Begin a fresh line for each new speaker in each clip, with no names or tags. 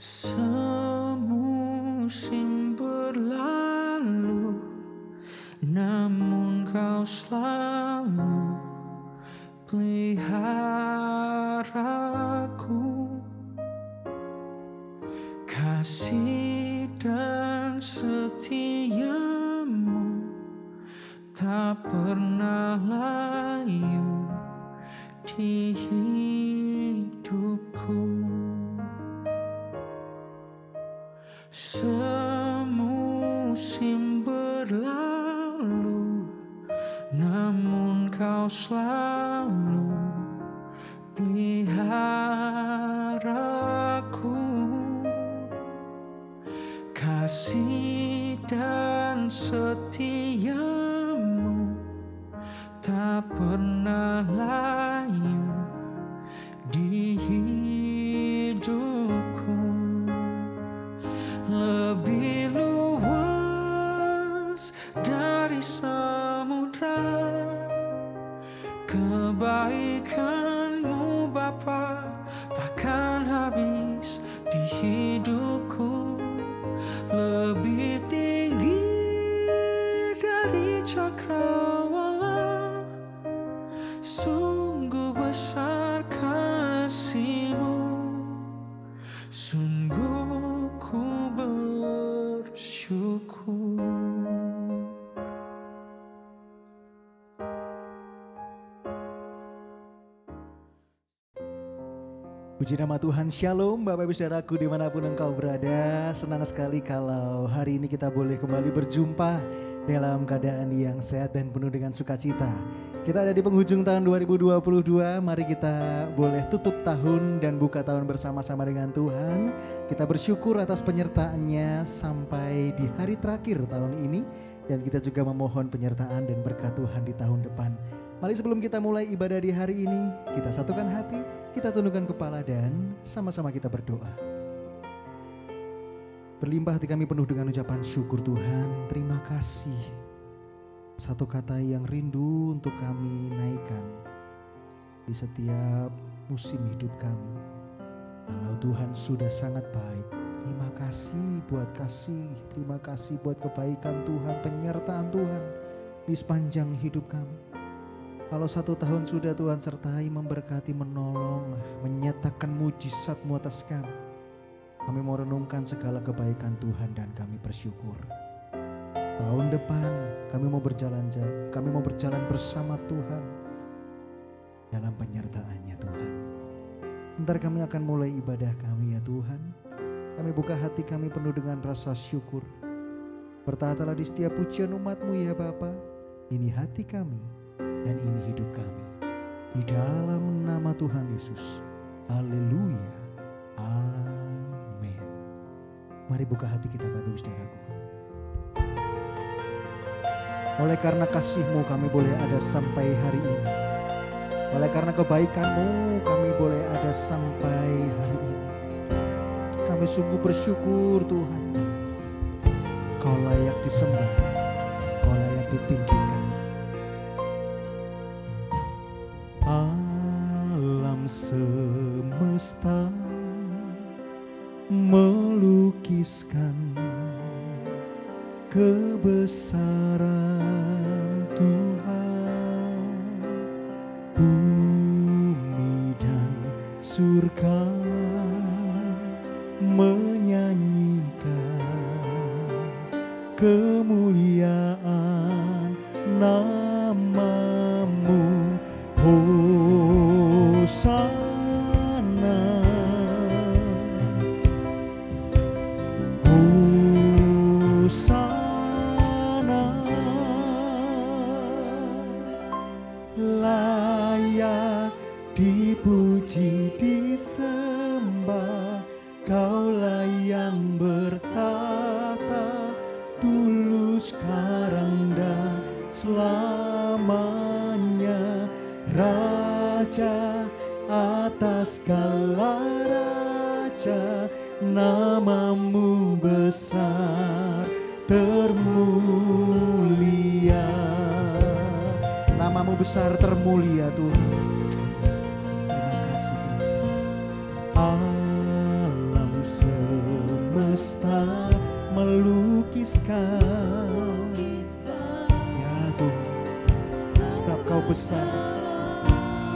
Semusim berlalu, namun kau selalu peliharaku. Kasih dan setiamu tak pernah layu di hidupku. Semusim berlalu, namun kau selalu peliharaku. Kasih dan setiamu tak pernah layu di hidupku. Lebih luas dari samudra kebaikanmu Bapa, takkan habis di hidupku. Lebih tinggi dari cakrawala, sungguh besar kasih-Mu. Sungguh ku bersyukur.
Puji nama Tuhan, Shalom Bapak Ibu Saudaraku dimanapun engkau berada. Senang sekali kalau hari ini kita boleh kembali berjumpa dalam keadaan yang sehat dan penuh dengan sukacita. Kita ada di penghujung tahun 2022, mari kita boleh tutup tahun dan buka tahun bersama-sama dengan Tuhan. Kita bersyukur atas penyertaannya sampai di hari terakhir tahun ini. Dan kita juga memohon penyertaan dan berkat Tuhan di tahun depan. Mari sebelum kita mulai ibadah di hari ini, kita satukan hati, kita tundukkan kepala dan sama-sama kita berdoa. Berlimpah hati kami penuh dengan ucapan syukur Tuhan, terima kasih. Satu kata yang rindu untuk kami naikkan di setiap musim hidup kami. Kalau Tuhan sudah sangat baik, terima kasih buat kasih, terima kasih buat kebaikan Tuhan, penyertaan Tuhan di sepanjang hidup kami. Kalau 1 tahun sudah Tuhan sertai, memberkati, menolong, menyatakan mujizat-Mu atas kami. Kami mau renungkan segala kebaikan Tuhan dan kami bersyukur. Tahun depan kami mau berjalan bersama Tuhan dalam penyertaan-Nya Tuhan. Sebentar kami akan mulai ibadah kami ya Tuhan. Kami buka hati kami penuh dengan rasa syukur. Bertahtalah di setiap pujian umat-Mu ya Bapa. Ini hati kami dan ini hidup kami. Di dalam nama Tuhan Yesus. Haleluya. Amin. Mari buka hati kita Bapak Ibu Saudaraku. Oleh karena kasih-Mu kami boleh ada sampai hari ini. Oleh karena kebaikan-Mu kami boleh ada sampai hari ini. Kami sungguh bersyukur Tuhan. Kau layak disembah, Kau layak ditinggikan. Alam semesta melukiskan kebesaran Tuhan. Bumi dan surga menyanyikan kemuliaan nama-Mu. Hosana, Hosana, layak dipuji disembah. Kaulah yang bertata, tulus sekarang dan selamanya. Raja atas segala raja, nama-Mu besar termulia. Nama-Mu besar termulia Tuhan. Terima kasih Tuhan. Alam semesta besar.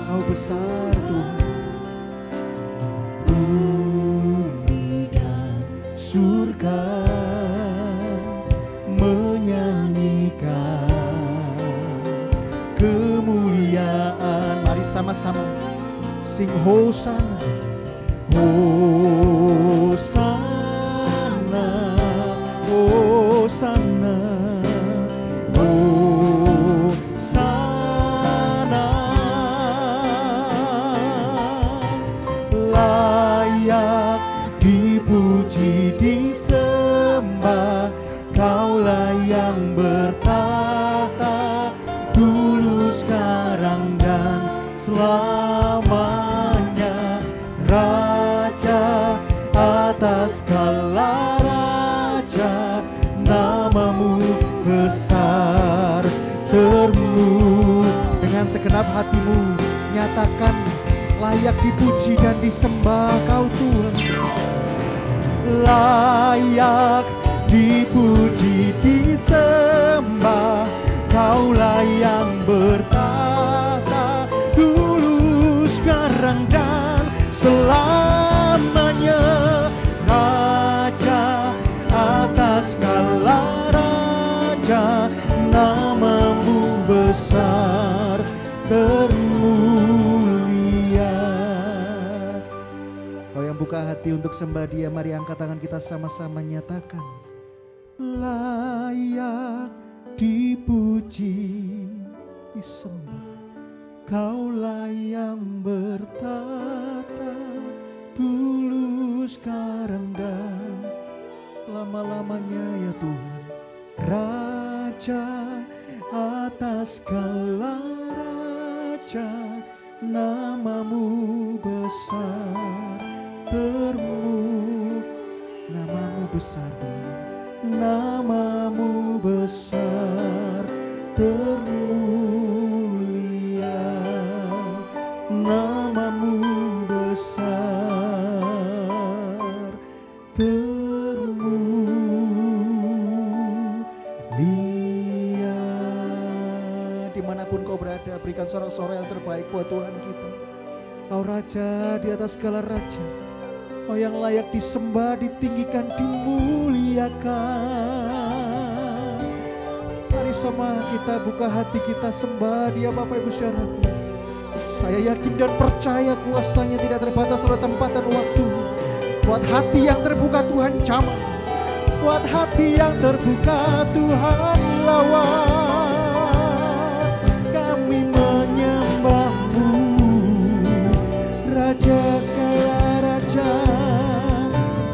Kau besar Tuhan. Bumi dan surga menyanyikan kemuliaan. Mari sama-sama sing Hosana, Hosana, Hosana, Hosana. Layak dipuji, disembah, Kaulah yang bertata dulu, sekarang dan selamanya. Raja atas segala raja, namamu besar termu. Dengan segenap hatimu nyatakan layak dipuji dan disembah Kau Tuhan. Layak dipuji, disembah, Kaulah yang bertata dulu, sekarang dan selamanya. Raja atas segala raja, namamu besar termulia. Kau yang buka hati untuk sembah Dia, mari angkat tangan kita sama-sama nyatakan. Layak dipuji, disembah, Kaulah yang bertata dulu, sekarang dan selama-lamanya ya Tuhan. Raja atas segala raja, namamu besar termu. Namamu besar Tuhan, namamu besar termulia, namamu besar termulia. Dimanapun kau berada, berikan sorak-sorai yang terbaik buat Tuhan kita. Kau Raja di atas segala raja, Kau yang layak disembah, ditinggikan, dimuliakan. Mari sama kita buka hati kita sembah Dia Bapak Ibu Saudaraku. Saya yakin dan percaya kuasanya tidak terbatas oleh tempat dan waktu. Buat hati yang terbuka Tuhan jamah, buat hati yang terbuka Tuhan lawan. Kami menyembah-Mu, Raja segala raja,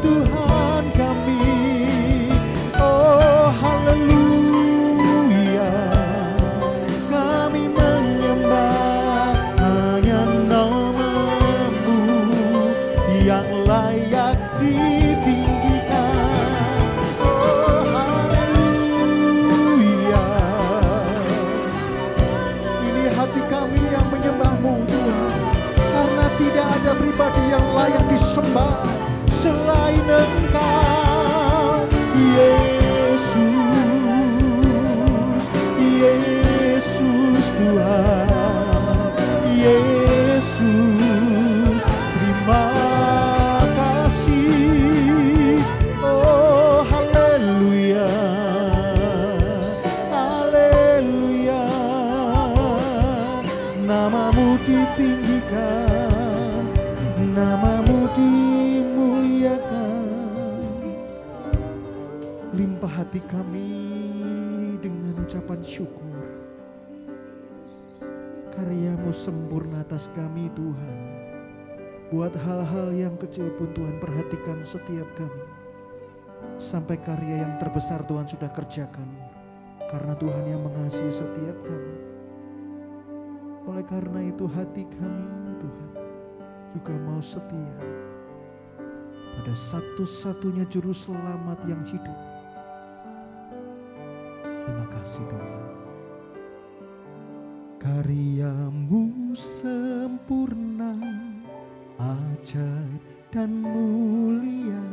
Tuhan kami. Oh haleluya, kami menyembah hanya nama-Mu yang layak ditinggikan. Oh haleluya, ini hati kami yang menyembah-Mu Tuhan, karena tidak ada pribadi yang layak disembah selain Engkau, Yesus, Yesus Tuhan, Yesus, terima kasih. Oh haleluya, haleluya, namamu ditinggikan, namamu dimuliakan. Limpah hati kami dengan ucapan syukur. Karya-Mu sempurna atas kami Tuhan. Buat hal-hal yang kecil pun Tuhan perhatikan setiap kami. Sampai karya yang terbesar Tuhan sudah kerjakan. Karena Tuhan yang mengasihi setiap kami. Oleh karena itu hati kami Tuhan juga mau setia pada satu-satunya juru selamat yang hidup. Terima kasih Tuhan. Karya-Mu sempurna, ajaib dan mulia,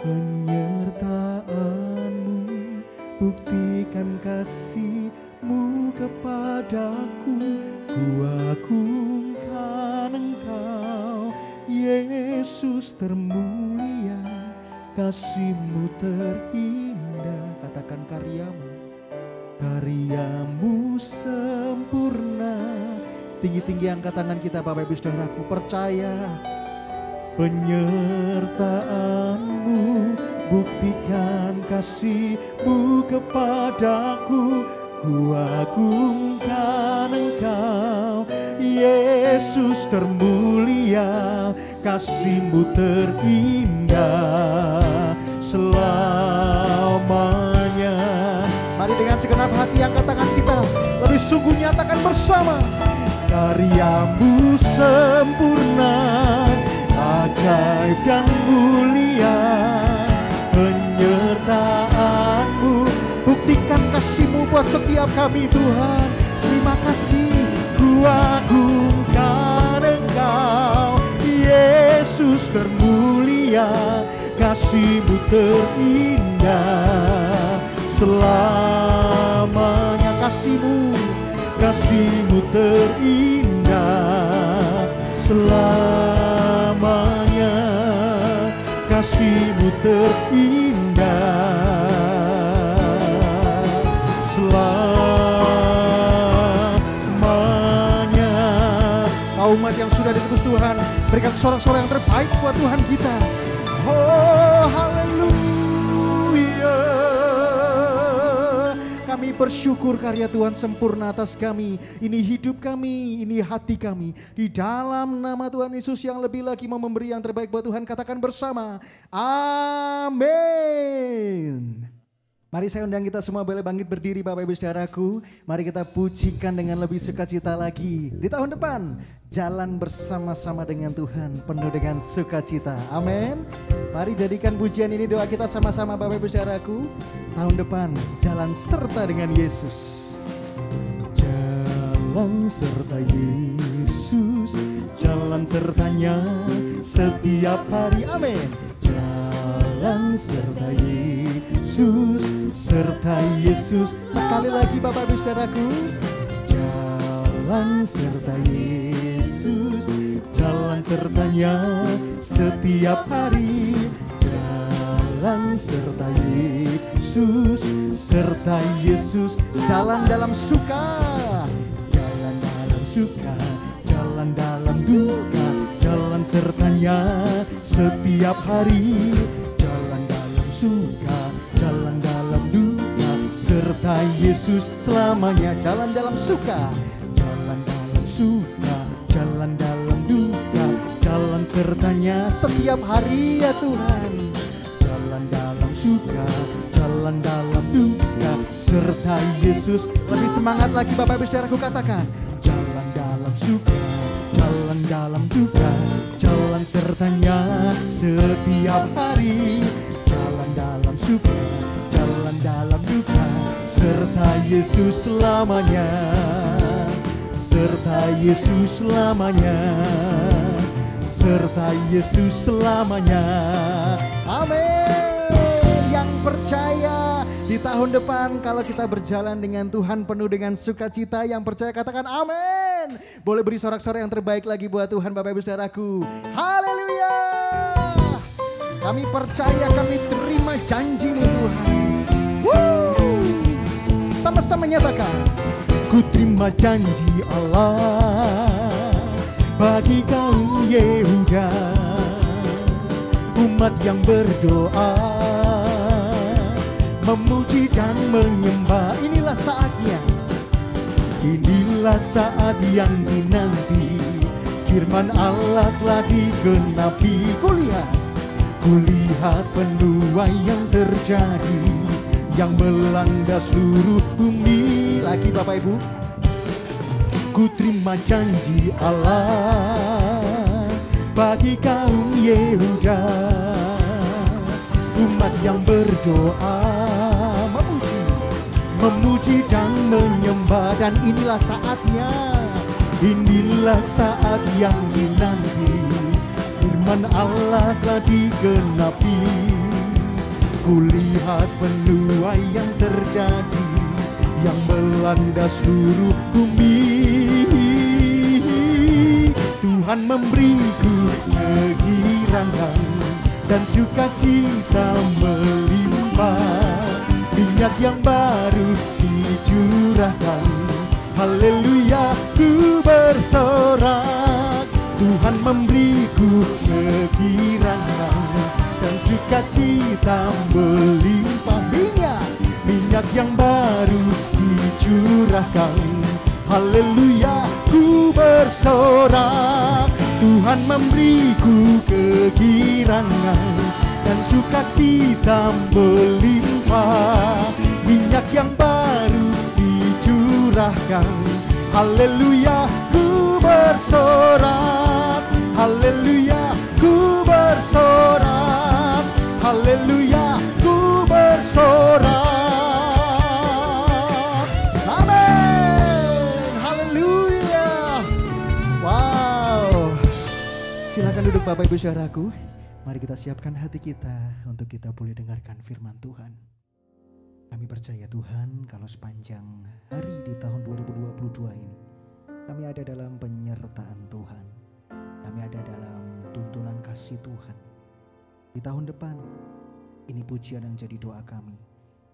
penyertaan-Mu buktikan kasih-Mu kepadaku. Ku agungkan Engkau, Yesus termulia, kasih-Mu terindah. Katakan karya-Mu, karya-Mu sempurna. Tinggi-tinggi angkat tangan kita Bapak Ibu Saudaraku, percaya penyertaan-Mu, buktikan kasih-Mu kepadaku. Ku agungkan Engkau, Yesus termulia, kasih-Mu terindah selamanya. Mari dengan segenap hati angkat tangan kita, lebih sungguh nyatakan bersama. Karya-Mu sempurna, ajaib dan mulia, penyertaan-Mu, buktikan kasih-Mu buat setiap kami Tuhan. Terima kasih, ku agungkan Engkau, Yesus termulia, kasih-Mu terindah selamanya. Kasih-Mu terindah selamanya, kasih-Mu terindah selamanya. Umat yang sudah ditebus Tuhan, berikan sorak-sorak yang terbaik buat Tuhan kita. Oh haleluya. Kami bersyukur karya Tuhan sempurna atas kami. Ini hidup kami, ini hati kami. Di dalam nama Tuhan Yesus yang lebih lagi mau memberi yang terbaik buat Tuhan. Katakan bersama, amin. Mari saya undang kita semua boleh bangkit berdiri Bapak Ibu Saudaraku. Mari kita pujikan dengan lebih sukacita lagi. Di tahun depan jalan bersama-sama dengan Tuhan penuh dengan sukacita. Amin. Mari jadikan pujian ini doa kita sama-sama Bapak Ibu Saudaraku. Tahun depan jalan serta dengan Yesus. Jalan serta Yesus, jalan sertanya setiap hari. Amin. Jalan serta Yesus, serta Yesus. Sekali lagi Bapak Ibu Saudaraku. Jalan serta Yesus, jalan sertanya setiap hari. Jalan serta Yesus, serta Yesus. Jalan dalam suka, jalan dalam suka, jalan dalam duka, jalan sertanya setiap hari. Jalan dalam suka, jalan dalam duka, serta Yesus selamanya. Jalan dalam suka, jalan dalam suka, jalan dalam duka, jalan sertanya setiap hari ya Tuhan. Jalan dalam suka, jalan dalam duka, serta Yesus. Lebih semangat lagi Bapak Ibu Saudaraku, katakan. Jalan dalam suka, jalan dalam duka, jalan sertanya setiap hari. Jalan dalam suka, jalan dalam duka, serta Yesus selamanya. Serta Yesus selamanya, serta Yesus selamanya. Amin. Yang percaya di tahun depan kalau kita berjalan dengan Tuhan penuh dengan sukacita, yang percaya katakan amin. Boleh beri sorak-sorak yang terbaik lagi buat Tuhan Bapak Ibu Saudaraku. Haleluya. Kami percaya, kami terima janji-Mu Tuhan. Sama-sama nyatakan, ku terima janji Allah bagi kaum Yehuda, umat yang berdoa, memuji dan menyembah. Inilah saatnya, inilah saat yang dinanti. Firman Allah telah digenapi. Kulihat penuai yang terjadi, yang melanda seluruh bumi. Lagi Bapak Ibu, ku terima janji Allah bagi kaum Yehuda, umat yang berdoa, memuji dan menyembah. Dan inilah saatnya, inilah saat yang dinanti. Firman Allah telah digenapi. Kulihat penuai yang terjadi, yang melanda seluruh bumi. Tuhan memberiku kegirangan dan sukacita melimpah. Minyak yang baru dicurahkan, haleluya ku bersorak. Tuhan memberiku kegirangan dan sukacita melimpah. Minyak yang baru dicurahkan, haleluya ku bersorak. Tuhan memberiku kegirangan dan sukacita melimpah. Minyak yang baru dicurahkan, haleluya ku bersorak. Haleluya ku bersorak. Haleluya ku bersorak. Amin. Haleluya. Wow. Silakan duduk Bapak Ibu saudaraku. Mari kita siapkan hati kita untuk kita boleh dengarkan firman Tuhan. Kami percaya Tuhan kalau sepanjang hari di tahun 2022 ini kami ada dalam penyertaan Tuhan. Kami ada dalam tuntunan kasih Tuhan. Di tahun depan, ini pujian yang jadi doa kami.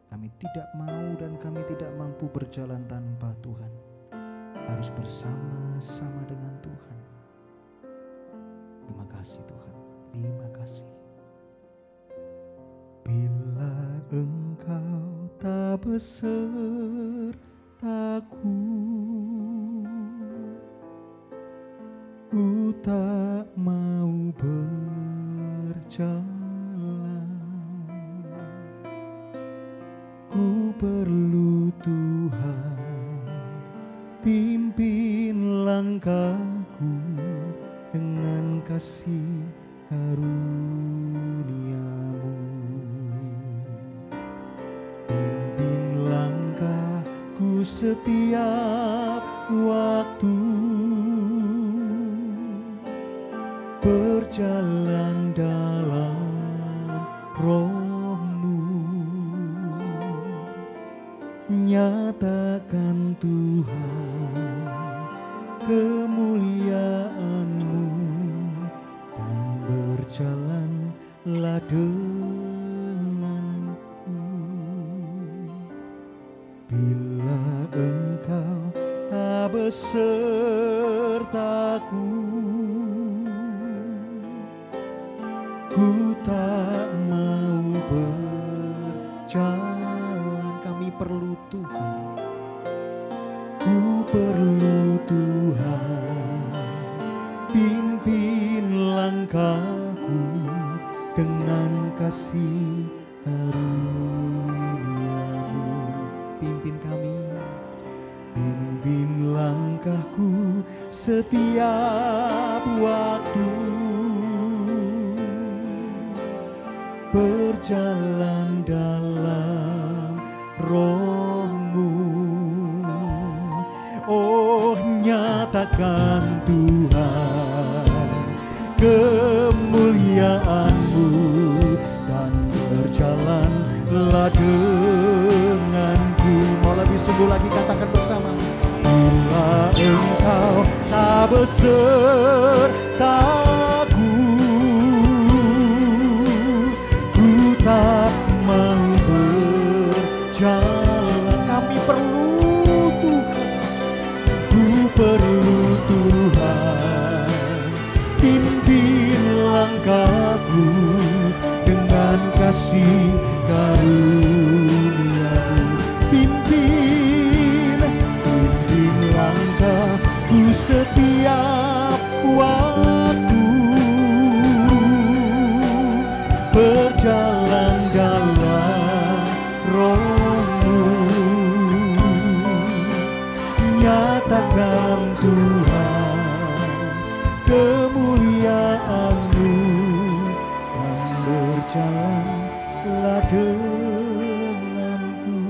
Kami tidak mau dan kami tidak mampu berjalan tanpa Tuhan. Harus bersama-sama dengan Tuhan. Terima kasih Tuhan. Terima kasih. Bila Engkau tak besertaku, ku tak mau berjalan. Ku perlu Tuhan, pimpin langkahku dengan kasih karunia-Mu. Pimpin langkahku setiap waktu, berjalan dalam Roh-Mu. Nyatakan Tuhan kemuliaan-Mu dan berjalanlah denganku. Bila Engkau tak besertaku, ku tak mau berjalan. Kami perlu Tuhan. Ku perlu Tuhan, pimpin langkahku dengan kasih karunia-Mu. Pimpin kami, pimpin langkahku setiap waktu, berjalan dalam Roh-Mu. Oh, nyatakan Tuhan kemuliaan-Mu dan berjalanlah denganku. Mau lebih sungguh lagi katakan bersama. Bila Engkau tak besertaku, ku tak mau berjalan. Kami perlu Tuhan, ku perlu Tuhan, pimpin langkahku dengan kasih karunia-Mu. Pimpin langkahku setiap waktu, berjalan dalam Roh-Mu. Nyatakan Tuhan kemuliaan-Mu dan berjalanlah denganku.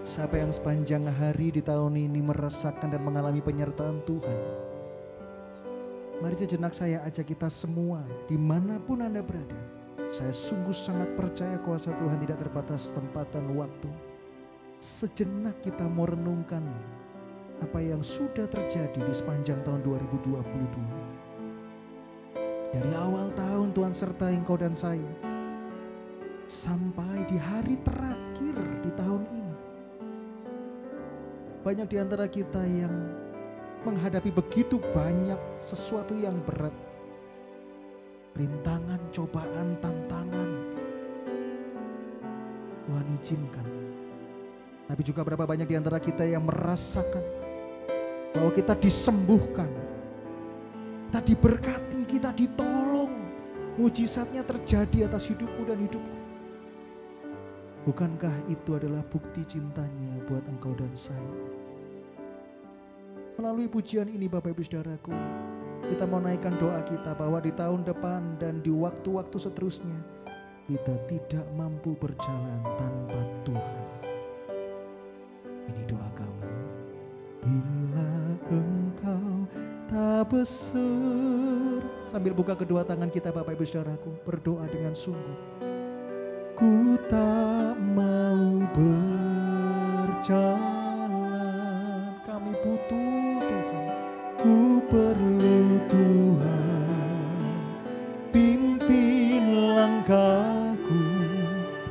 Siapa yang sepanjang hari di tahun ini merasakan dan mengalami penyertaan Tuhan, mari sejenak saya ajak kita semua dimanapun Anda berada, Saya sungguh sangat percaya kuasa Tuhan tidak terbatas tempat dan waktu. Sejenak kita mau renungkan apa yang sudah terjadi di sepanjang tahun 2022. Dari awal tahun Tuhan sertai engkau dan saya, sampai di hari terakhir di tahun ini. Banyak di antara kita yang menghadapi begitu banyak sesuatu yang berat. Rintangan, cobaan, tantangan. Tuhan izinkan. Tapi juga berapa banyak di antara kita yang merasakan bahwa kita disembuhkan, kita diberkati, kita ditolong. Mujizatnya terjadi atas hidupmu dan hidupku. Bukankah itu adalah bukti cintanya buat engkau dan saya? Melalui pujian ini Bapak Ibu Saudaraku, kita mau naikkan doa kita bahwa di tahun depan dan di waktu-waktu seterusnya kita tidak mampu berjalan tanpa Tuhan. Ini doa kami. Bila engkau tak besar, sambil buka kedua tangan kita Bapak Ibu Saudaraku, berdoa dengan sungguh. Ku tak mau berjalan, kami butuh Tuhan. Ku perlu Tuhan, pimpin langkahku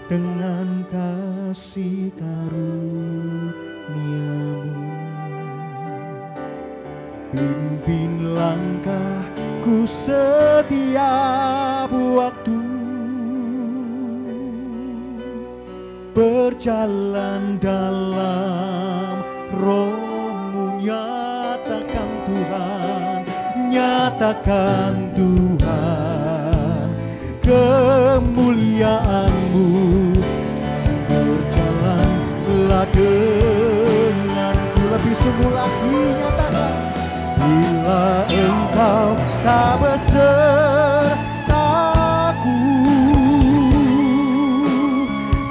dengan kasih karunia-Mu. Pimpin langkahku setiap waktu, berjalan dalam Roh-Mu. Nyatakan Tuhan, nyatakan Tuhan kemuliaan-Mu. Berjalanlah denganku, lebih sungguh lagi nyatakan. Bila engkau tak besertaku,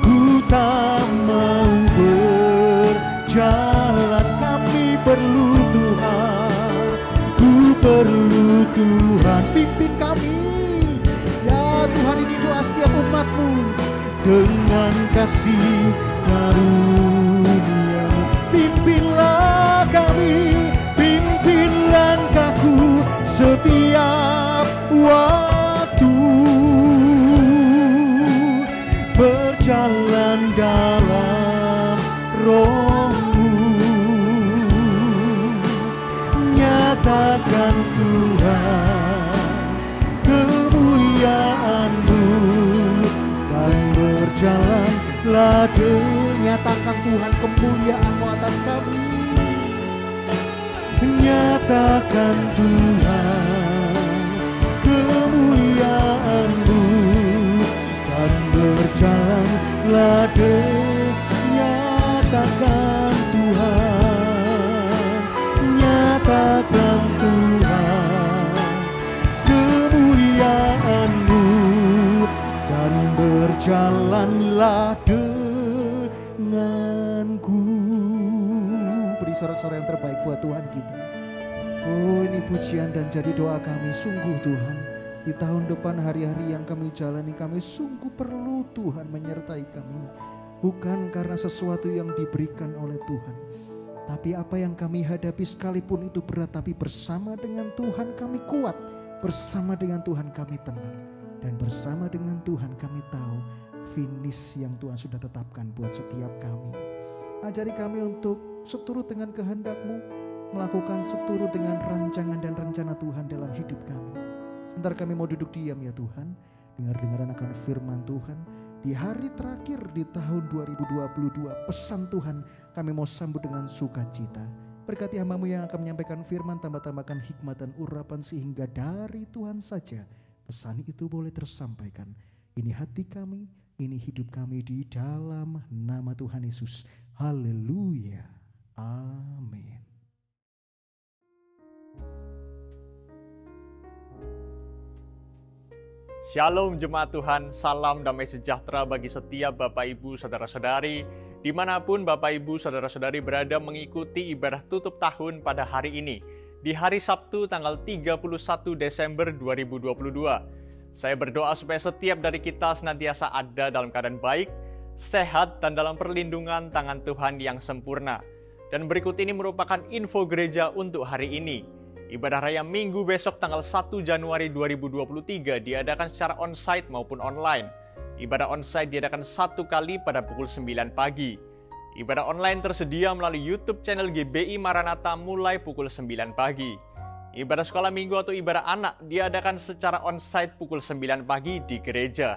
ku tak mau berjalan. Kami perlu Tuhan, ku perlu Tuhan. Pimpin kami, ya Tuhan, ini doa setiap umat-Mu. Dengan kasih karunia-Mu, pimpinlah kami, pimpin langkahku setiap waktu, berjalan dalam Roh-Mu. Nyatakan Tuhan kemuliaan-Mu, dan berjalanlah nyatakan Tuhan kemuliaan-Mu atas kami. Nyatakan Tuhan kemuliaan-Mu, dan berjalanlah nyatakan Tuhan, nyatakan Tuhan kemuliaan-Mu, dan berjalanlah denganku. Beri sorak-sorai yang terbaik buat Tuhan kita. Oh, ini pujian dan jadi doa kami. Sungguh Tuhan, di tahun depan hari-hari yang kami jalani, kami sungguh perlu Tuhan menyertai kami. Bukan karena sesuatu yang diberikan oleh Tuhan, tapi apa yang kami hadapi sekalipun itu berat, tapi bersama dengan Tuhan kami kuat. Bersama dengan Tuhan kami tenang. Dan bersama dengan Tuhan kami tahu finish yang Tuhan sudah tetapkan buat setiap kami. Ajari kami untuk seturut dengan kehendak-Mu, melakukan seturut dengan rancangan dan rencana Tuhan dalam hidup kami. Sebentar kami mau duduk diam ya Tuhan, dengar-dengaran akan firman Tuhan. Di hari terakhir di tahun 2022, pesan Tuhan kami mau sambut dengan sukacita. Berkati hamba-Mu yang akan menyampaikan firman, tambah-tambahkan hikmat dan urapan sehingga dari Tuhan saja pesan itu boleh tersampaikan. Ini hati kami, ini hidup kami di dalam nama Tuhan Yesus. Haleluya. Amin.
Shalom jemaat Tuhan, salam damai sejahtera bagi setiap Bapak Ibu Saudara-saudari, dimanapun Bapak Ibu Saudara-saudari berada mengikuti ibadah tutup tahun pada hari ini, di hari Sabtu tanggal 31 Desember 2022. Saya berdoa supaya setiap dari kita senantiasa ada dalam keadaan baik, sehat, dan dalam perlindungan tangan Tuhan yang sempurna. Dan berikut ini merupakan info gereja untuk hari ini. Ibadah Raya Minggu besok tanggal 1 Januari 2023 diadakan secara on-site maupun online. Ibadah on-site diadakan 1 kali pada pukul 9 pagi. Ibadah online tersedia melalui YouTube channel GBI Maranatha mulai pukul 9 pagi. Ibadah sekolah minggu atau ibadah anak diadakan secara on-site pukul 9 pagi di gereja.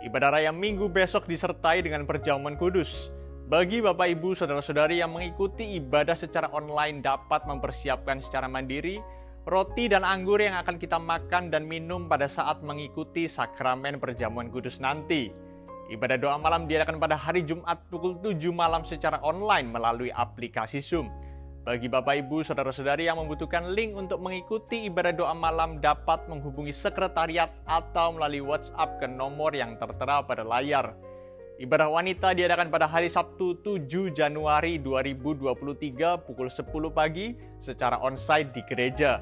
Ibadah Raya Minggu besok disertai dengan perjamuan kudus. Bagi Bapak Ibu Saudara-saudari yang mengikuti ibadah secara online dapat mempersiapkan secara mandiri roti dan anggur yang akan kita makan dan minum pada saat mengikuti sakramen perjamuan kudus nanti. Ibadah doa malam diadakan pada hari Jumat pukul 7 malam secara online melalui aplikasi Zoom. Bagi Bapak Ibu Saudara-saudari yang membutuhkan link untuk mengikuti ibadah doa malam dapat menghubungi sekretariat atau melalui WhatsApp ke nomor yang tertera pada layar. Ibadah wanita diadakan pada hari Sabtu 7 Januari 2023 pukul 10 pagi secara onsite di gereja.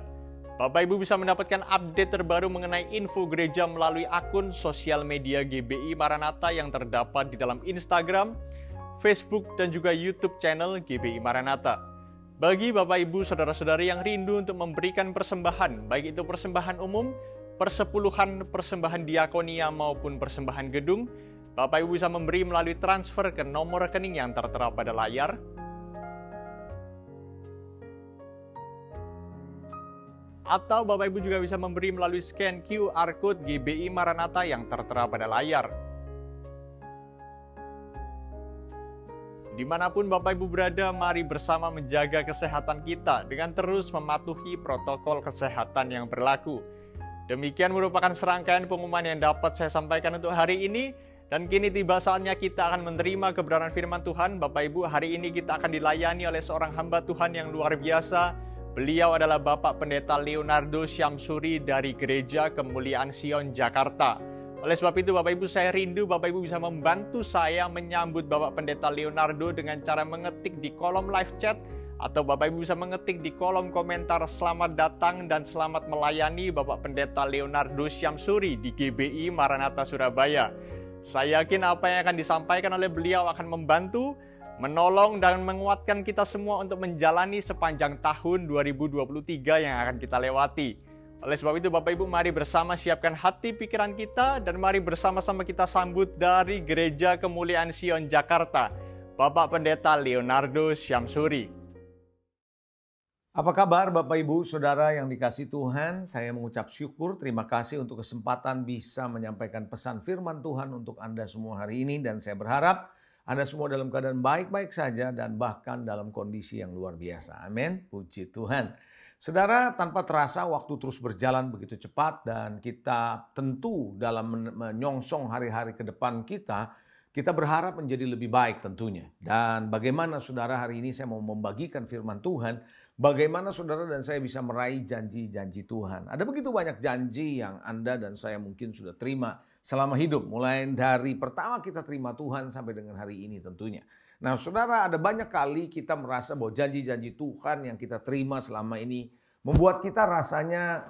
Bapak Ibu bisa mendapatkan update terbaru mengenai info gereja melalui akun sosial media GBI Maranatha yang terdapat di dalam Instagram, Facebook, dan juga YouTube channel GBI Maranatha. Bagi Bapak Ibu Saudara-saudari yang rindu untuk memberikan persembahan, baik itu persembahan umum, persepuluhan, persembahan diakonia maupun persembahan gedung, Bapak Ibu bisa memberi melalui transfer ke nomor rekening yang tertera pada layar. Atau Bapak Ibu juga bisa memberi melalui scan QR Code GBI Maranatha yang tertera pada layar. Dimanapun Bapak Ibu berada, mari bersama menjaga kesehatan kita dengan terus mematuhi protokol kesehatan yang berlaku. Demikian merupakan serangkaian pengumuman yang dapat saya sampaikan untuk hari ini. Dan kini tiba saatnya kita akan menerima kebenaran firman Tuhan. Bapak Ibu, hari ini kita akan dilayani oleh seorang hamba Tuhan yang luar biasa. Beliau adalah Bapak Pendeta Leonardo Syamsuri dari Gereja Kemuliaan Sion, Jakarta. Oleh sebab itu Bapak Ibu, saya rindu Bapak Ibu bisa membantu saya menyambut Bapak Pendeta Leonardo dengan cara mengetik di kolom live chat, atau Bapak Ibu bisa mengetik di kolom komentar selamat datang dan selamat melayani Bapak Pendeta Leonardo Syamsuri di GBI Maranatha Surabaya. Saya yakin apa yang akan disampaikan oleh beliau akan membantu, menolong, dan menguatkan kita semua untuk menjalani sepanjang tahun 2023 yang akan kita lewati. Oleh sebab itu Bapak Ibu, mari bersama siapkan hati pikiran kita dan mari bersama-sama kita sambut dari Gereja Kemuliaan Sion Jakarta, Bapak Pendeta Leonardo Syamsuri.
Apa kabar Bapak Ibu Saudara yang dikasihi Tuhan? Saya mengucap syukur, terima kasih untuk kesempatan bisa menyampaikan pesan firman Tuhan untuk Anda semua hari ini. Dan saya berharap Anda semua dalam keadaan baik-baik saja dan bahkan dalam kondisi yang luar biasa. Amin, puji Tuhan. Saudara, tanpa terasa waktu terus berjalan begitu cepat dan kita tentu dalam menyongsong hari-hari ke depan kita berharap menjadi lebih baik tentunya. Dan bagaimana saudara hari ini saya mau membagikan firman Tuhan, bagaimana saudara dan saya bisa meraih janji-janji Tuhan. Ada begitu banyak janji yang Anda dan saya mungkin sudah terima selama hidup. Mulai dari pertama kita terima Tuhan sampai dengan hari ini tentunya. Nah saudara, ada banyak kali kita merasa bahwa janji-janji Tuhan yang kita terima selama ini membuat kita rasanya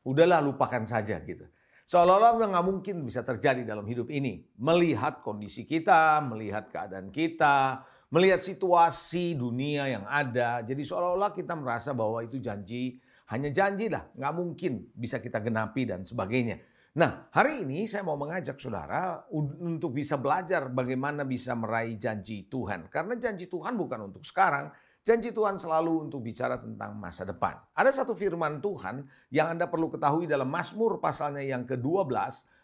udahlah lupakan saja gitu. Seolah-olah nggak mungkin bisa terjadi dalam hidup ini. Melihat kondisi kita, melihat keadaan kita, melihat situasi dunia yang ada. Jadi seolah-olah kita merasa bahwa itu janji, hanya janji lah, nggak mungkin bisa kita genapi dan sebagainya. Nah, hari ini saya mau mengajak saudara untuk bisa belajar bagaimana bisa meraih janji Tuhan. Karena janji Tuhan bukan untuk sekarang, janji Tuhan selalu untuk bicara tentang masa depan. Ada satu firman Tuhan yang Anda perlu ketahui dalam Mazmur pasalnya yang ke-12,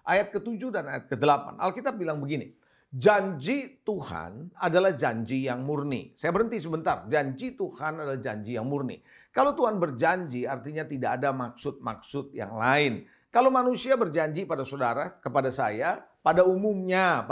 ayat ke-7 dan ayat ke-8. Alkitab bilang begini, janji Tuhan adalah janji yang murni. Saya berhenti sebentar, janji Tuhan adalah janji yang murni. Kalau Tuhan berjanji artinya tidak ada maksud-maksud yang lain. Kalau manusia berjanji pada saudara, kepada saya, pada umumnya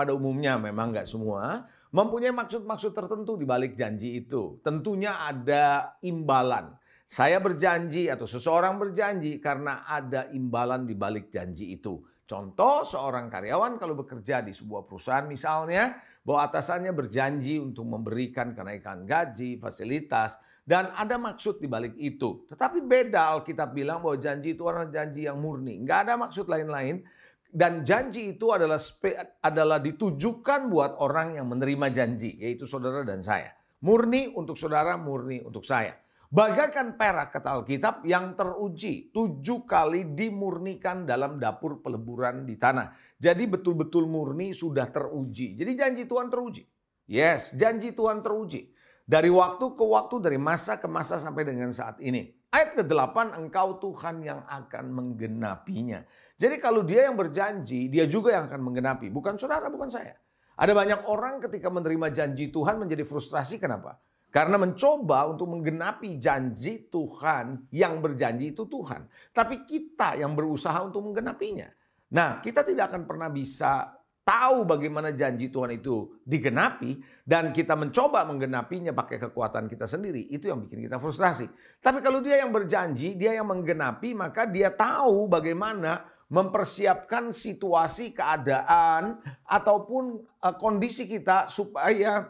memang nggak semua, mempunyai maksud-maksud tertentu di balik janji itu. Tentunya ada imbalan. Saya berjanji atau seseorang berjanji karena ada imbalan di balik janji itu. Contoh, seorang karyawan kalau bekerja di sebuah perusahaan misalnya, bahwa atasannya berjanji untuk memberikan kenaikan gaji, fasilitas, dan ada maksud di balik itu. Tetapi beda, Alkitab bilang bahwa janji itu adalah janji yang murni. Nggak ada maksud lain-lain. Dan janji itu adalah ditujukan buat orang yang menerima janji, yaitu saudara dan saya. Murni untuk saudara, murni untuk saya. Bagaikan perak kata Alkitab yang teruji 7 kali dimurnikan dalam dapur peleburan di tanah. Jadi betul-betul murni sudah teruji. Jadi janji Tuhan teruji. Yes, janji Tuhan teruji. Dari waktu ke waktu, dari masa ke masa sampai dengan saat ini. Ayat ke-8, engkau Tuhan yang akan menggenapinya. Jadi kalau dia yang berjanji, dia juga yang akan menggenapi. Bukan saudara, bukan saya. Ada banyak orang ketika menerima janji Tuhan menjadi frustrasi. Kenapa? Karena mencoba untuk menggenapi janji Tuhan, yang berjanji itu Tuhan. Tapi kita yang berusaha untuk menggenapinya. Nah, kita tidak akan pernah bisa tahu bagaimana janji Tuhan itu digenapi, dan kita mencoba menggenapinya pakai kekuatan kita sendiri. Itu yang bikin kita frustrasi. Tapi kalau dia yang berjanji, dia yang menggenapi, maka dia tahu bagaimana mempersiapkan situasi, keadaan, ataupun kondisi kita supaya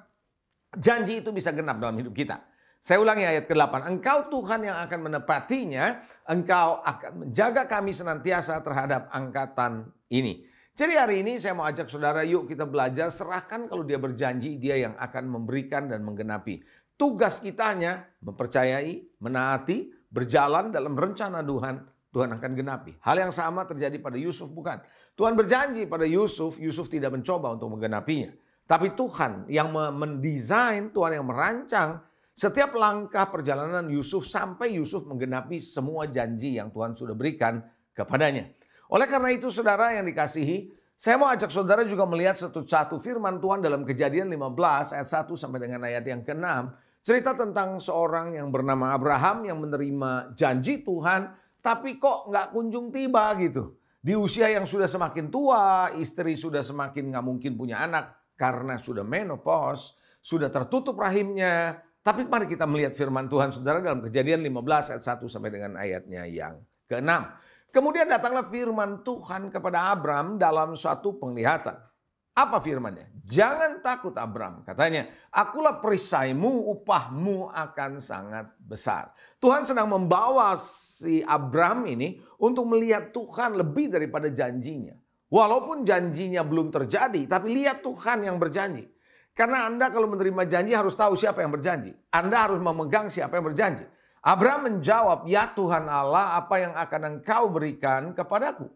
janji itu bisa genap dalam hidup kita. Saya ulangi ayat ke-8. Engkau Tuhan yang akan menepatinya, engkau akan menjaga kami senantiasa terhadap angkatan ini. Jadi hari ini saya mau ajak saudara, yuk kita belajar, serahkan kalau dia berjanji, dia yang akan memberikan dan menggenapi. Tugas kita hanya mempercayai, menaati, berjalan dalam rencana Tuhan, Tuhan akan genapi. Hal yang sama terjadi pada Yusuf, bukan? Tuhan berjanji pada Yusuf, Yusuf tidak mencoba untuk menggenapinya. Tapi Tuhan yang mendesain, Tuhan yang merancang setiap langkah perjalanan Yusuf sampai Yusuf menggenapi semua janji yang Tuhan sudah berikan kepadanya. Oleh karena itu saudara yang dikasihi, saya mau ajak saudara juga melihat satu firman Tuhan dalam Kejadian 15 ayat 1 sampai dengan ayat yang ke-6. Cerita tentang seorang yang bernama Abraham yang menerima janji Tuhan, tapi kok nggak kunjung tiba gitu. Di usia yang sudah semakin tua, istri sudah semakin nggak mungkin punya anak karena sudah menopause, sudah tertutup rahimnya. Tapi mari kita melihat firman Tuhan saudara dalam Kejadian 15 ayat 1 sampai dengan ayatnya yang ke-6. Kemudian datanglah firman Tuhan kepada Abram dalam suatu penglihatan. Apa firmannya? Jangan takut Abram, katanya. Akulah perisaimu, upahmu akan sangat besar. Tuhan sedang membawa si Abram ini untuk melihat Tuhan lebih daripada janjinya. Walaupun janjinya belum terjadi, tapi lihat Tuhan yang berjanji. Karena Anda kalau menerima janji harus tahu siapa yang berjanji. Anda harus memegang siapa yang berjanji. Abraham menjawab, ya Tuhan Allah, apa yang akan engkau berikan kepadaku?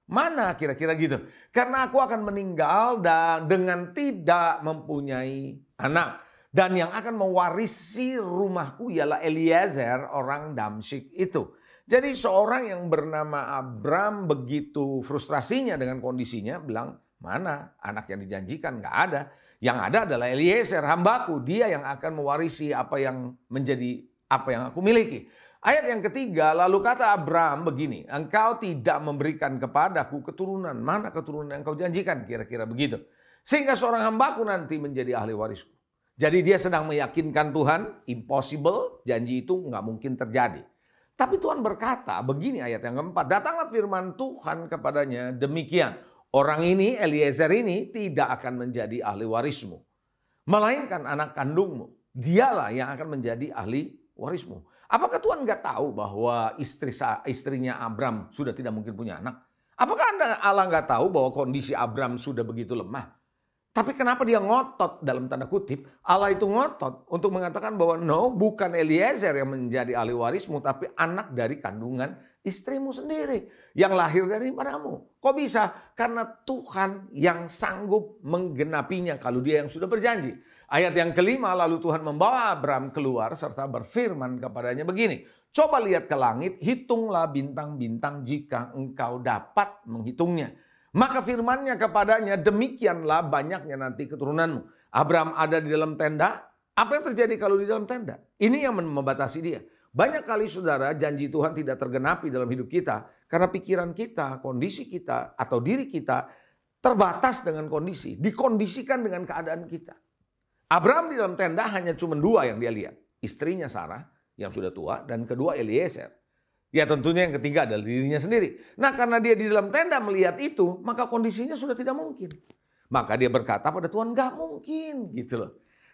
Mana kira-kira gitu? Karena aku akan meninggal dan dengan tidak mempunyai anak. Dan yang akan mewarisi rumahku ialah Eliezer, orang Damsyik itu. Jadi seorang yang bernama Abraham begitu frustrasinya dengan kondisinya, bilang, mana anak yang dijanjikan? Nggak ada. Yang ada adalah Eliezer, hambaku. Dia yang akan mewarisi apa yang aku miliki. Ayat yang ketiga, lalu kata Abraham begini, engkau tidak memberikan kepadaku keturunan. Mana keturunan yang kau janjikan? Kira-kira begitu. Sehingga seorang hambaku nanti menjadi ahli warisku. Jadi dia sedang meyakinkan Tuhan, impossible, janji itu nggak mungkin terjadi. Tapi Tuhan berkata, begini ayat yang keempat, datanglah firman Tuhan kepadanya, demikian. Orang ini, Eliezer ini, tidak akan menjadi ahli warismu. Melainkan anak kandungmu. Dialah yang akan menjadi ahli warismu. Apakah Tuhan nggak tahu bahwa istrinya Abram sudah tidak mungkin punya anak? Apakah Allah nggak tahu bahwa kondisi Abram sudah begitu lemah? Tapi kenapa dia ngotot dalam tanda kutip? Allah itu ngotot untuk mengatakan bahwa no, bukan Eliezer yang menjadi ahli warismu, tapi anak dari kandungan istrimu sendiri yang lahir daripadamu. Kok bisa? Karena Tuhan yang sanggup menggenapinya kalau dia yang sudah berjanji. Ayat yang kelima, lalu Tuhan membawa Abram keluar serta berfirman kepadanya begini. Coba lihat ke langit, hitunglah bintang-bintang jika engkau dapat menghitungnya. Maka firmannya kepadanya, demikianlah banyaknya nanti keturunanmu. Abram ada di dalam tenda. Apa yang terjadi kalau di dalam tenda? Ini yang membatasi dia. Banyak kali saudara, janji Tuhan tidak tergenapi dalam hidup kita. Karena pikiran kita, kondisi kita, atau diri kita terbatas dengan kondisi. Dikondisikan dengan keadaan kita. Abraham di dalam tenda hanya cuma dua yang dia lihat. Istrinya Sarah yang sudah tua dan kedua Eliezer. Ya tentunya yang ketiga adalah dirinya sendiri. Nah karena dia di dalam tenda melihat itu, maka kondisinya sudah tidak mungkin. Maka dia berkata pada Tuhan, gak mungkin gitu loh.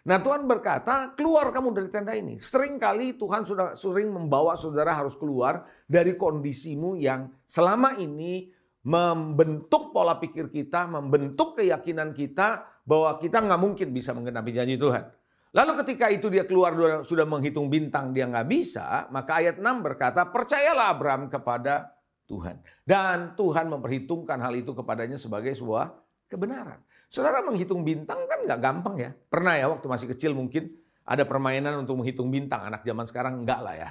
Nah Tuhan berkata, keluar kamu dari tenda ini. Seringkali Tuhan sudah sering membawa saudara harus keluar dari kondisimu yang selama ini membentuk pola pikir kita, membentuk keyakinan kita bahwa kita nggak mungkin bisa menggenapi janji Tuhan. Lalu ketika itu dia keluar sudah menghitung bintang, dia nggak bisa, maka ayat 6 berkata, percayalah Abraham kepada Tuhan. Dan Tuhan memperhitungkan hal itu kepadanya sebagai sebuah kebenaran. Saudara, menghitung bintang kan nggak gampang ya. Pernah ya waktu masih kecil mungkin ada permainan untuk menghitung bintang. Anak zaman sekarang enggak lah ya.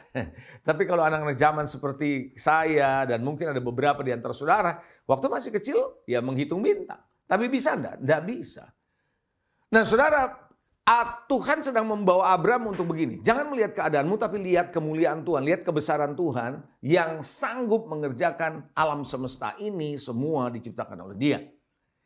Tapi kalau anak-anak zaman seperti saya dan mungkin ada beberapa di antara saudara, waktu masih kecil ya menghitung bintang. Tapi bisa enggak? Enggak bisa. Nah saudara, Tuhan sedang membawa Abraham untuk begini. Jangan melihat keadaanmu tapi lihat kemuliaan Tuhan. Lihat kebesaran Tuhan yang sanggup mengerjakan alam semesta ini semua diciptakan oleh Dia.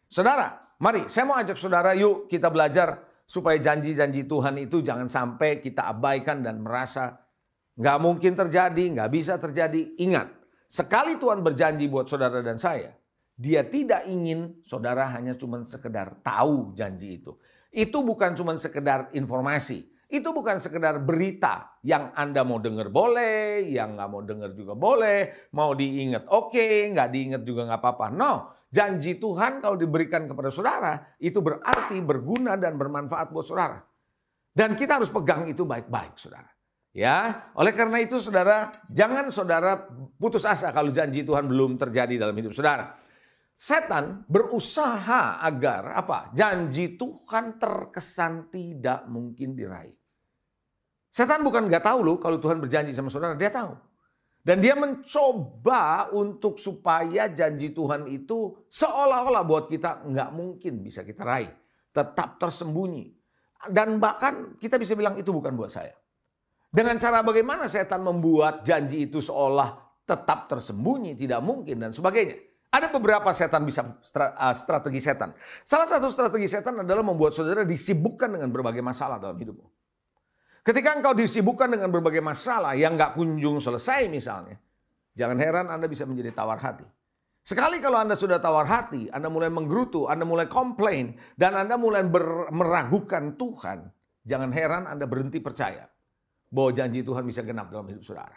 Saudara, mari saya mau ajak saudara yuk kita belajar supaya janji-janji Tuhan itu jangan sampai kita abaikan dan merasa nggak mungkin terjadi, nggak bisa terjadi. Ingat, sekali Tuhan berjanji buat saudara dan saya, Dia tidak ingin saudara hanya cuma sekedar tahu janji itu. Itu bukan cuma sekedar informasi. Itu bukan sekedar berita yang Anda mau dengar boleh, yang nggak mau dengar juga boleh, mau diingat oke, nggak diingat juga nggak apa-apa. No, janji Tuhan kalau diberikan kepada saudara, itu berarti berguna dan bermanfaat buat saudara. Dan kita harus pegang itu baik-baik, saudara. Ya, oleh karena itu saudara, jangan saudara putus asa kalau janji Tuhan belum terjadi dalam hidup saudara. Setan berusaha agar apa? Janji Tuhan terkesan tidak mungkin diraih. Setan bukan nggak tahu loh kalau Tuhan berjanji sama saudara, dia tahu. Dan dia mencoba untuk supaya janji Tuhan itu seolah-olah buat kita nggak mungkin bisa kita raih. Tetap tersembunyi. Dan bahkan kita bisa bilang itu bukan buat saya. Dengan cara bagaimana setan membuat janji itu seolah tetap tersembunyi, tidak mungkin dan sebagainya. Ada beberapa strategi setan. Salah satu strategi setan adalah membuat saudara disibukkan dengan berbagai masalah dalam hidupmu. Ketika engkau disibukkan dengan berbagai masalah yang nggak kunjung selesai misalnya, jangan heran Anda bisa menjadi tawar hati. Sekali kalau Anda sudah tawar hati, Anda mulai menggerutu, Anda mulai komplain, dan Anda mulai meragukan Tuhan, jangan heran Anda berhenti percaya bahwa janji Tuhan bisa genap dalam hidup saudara.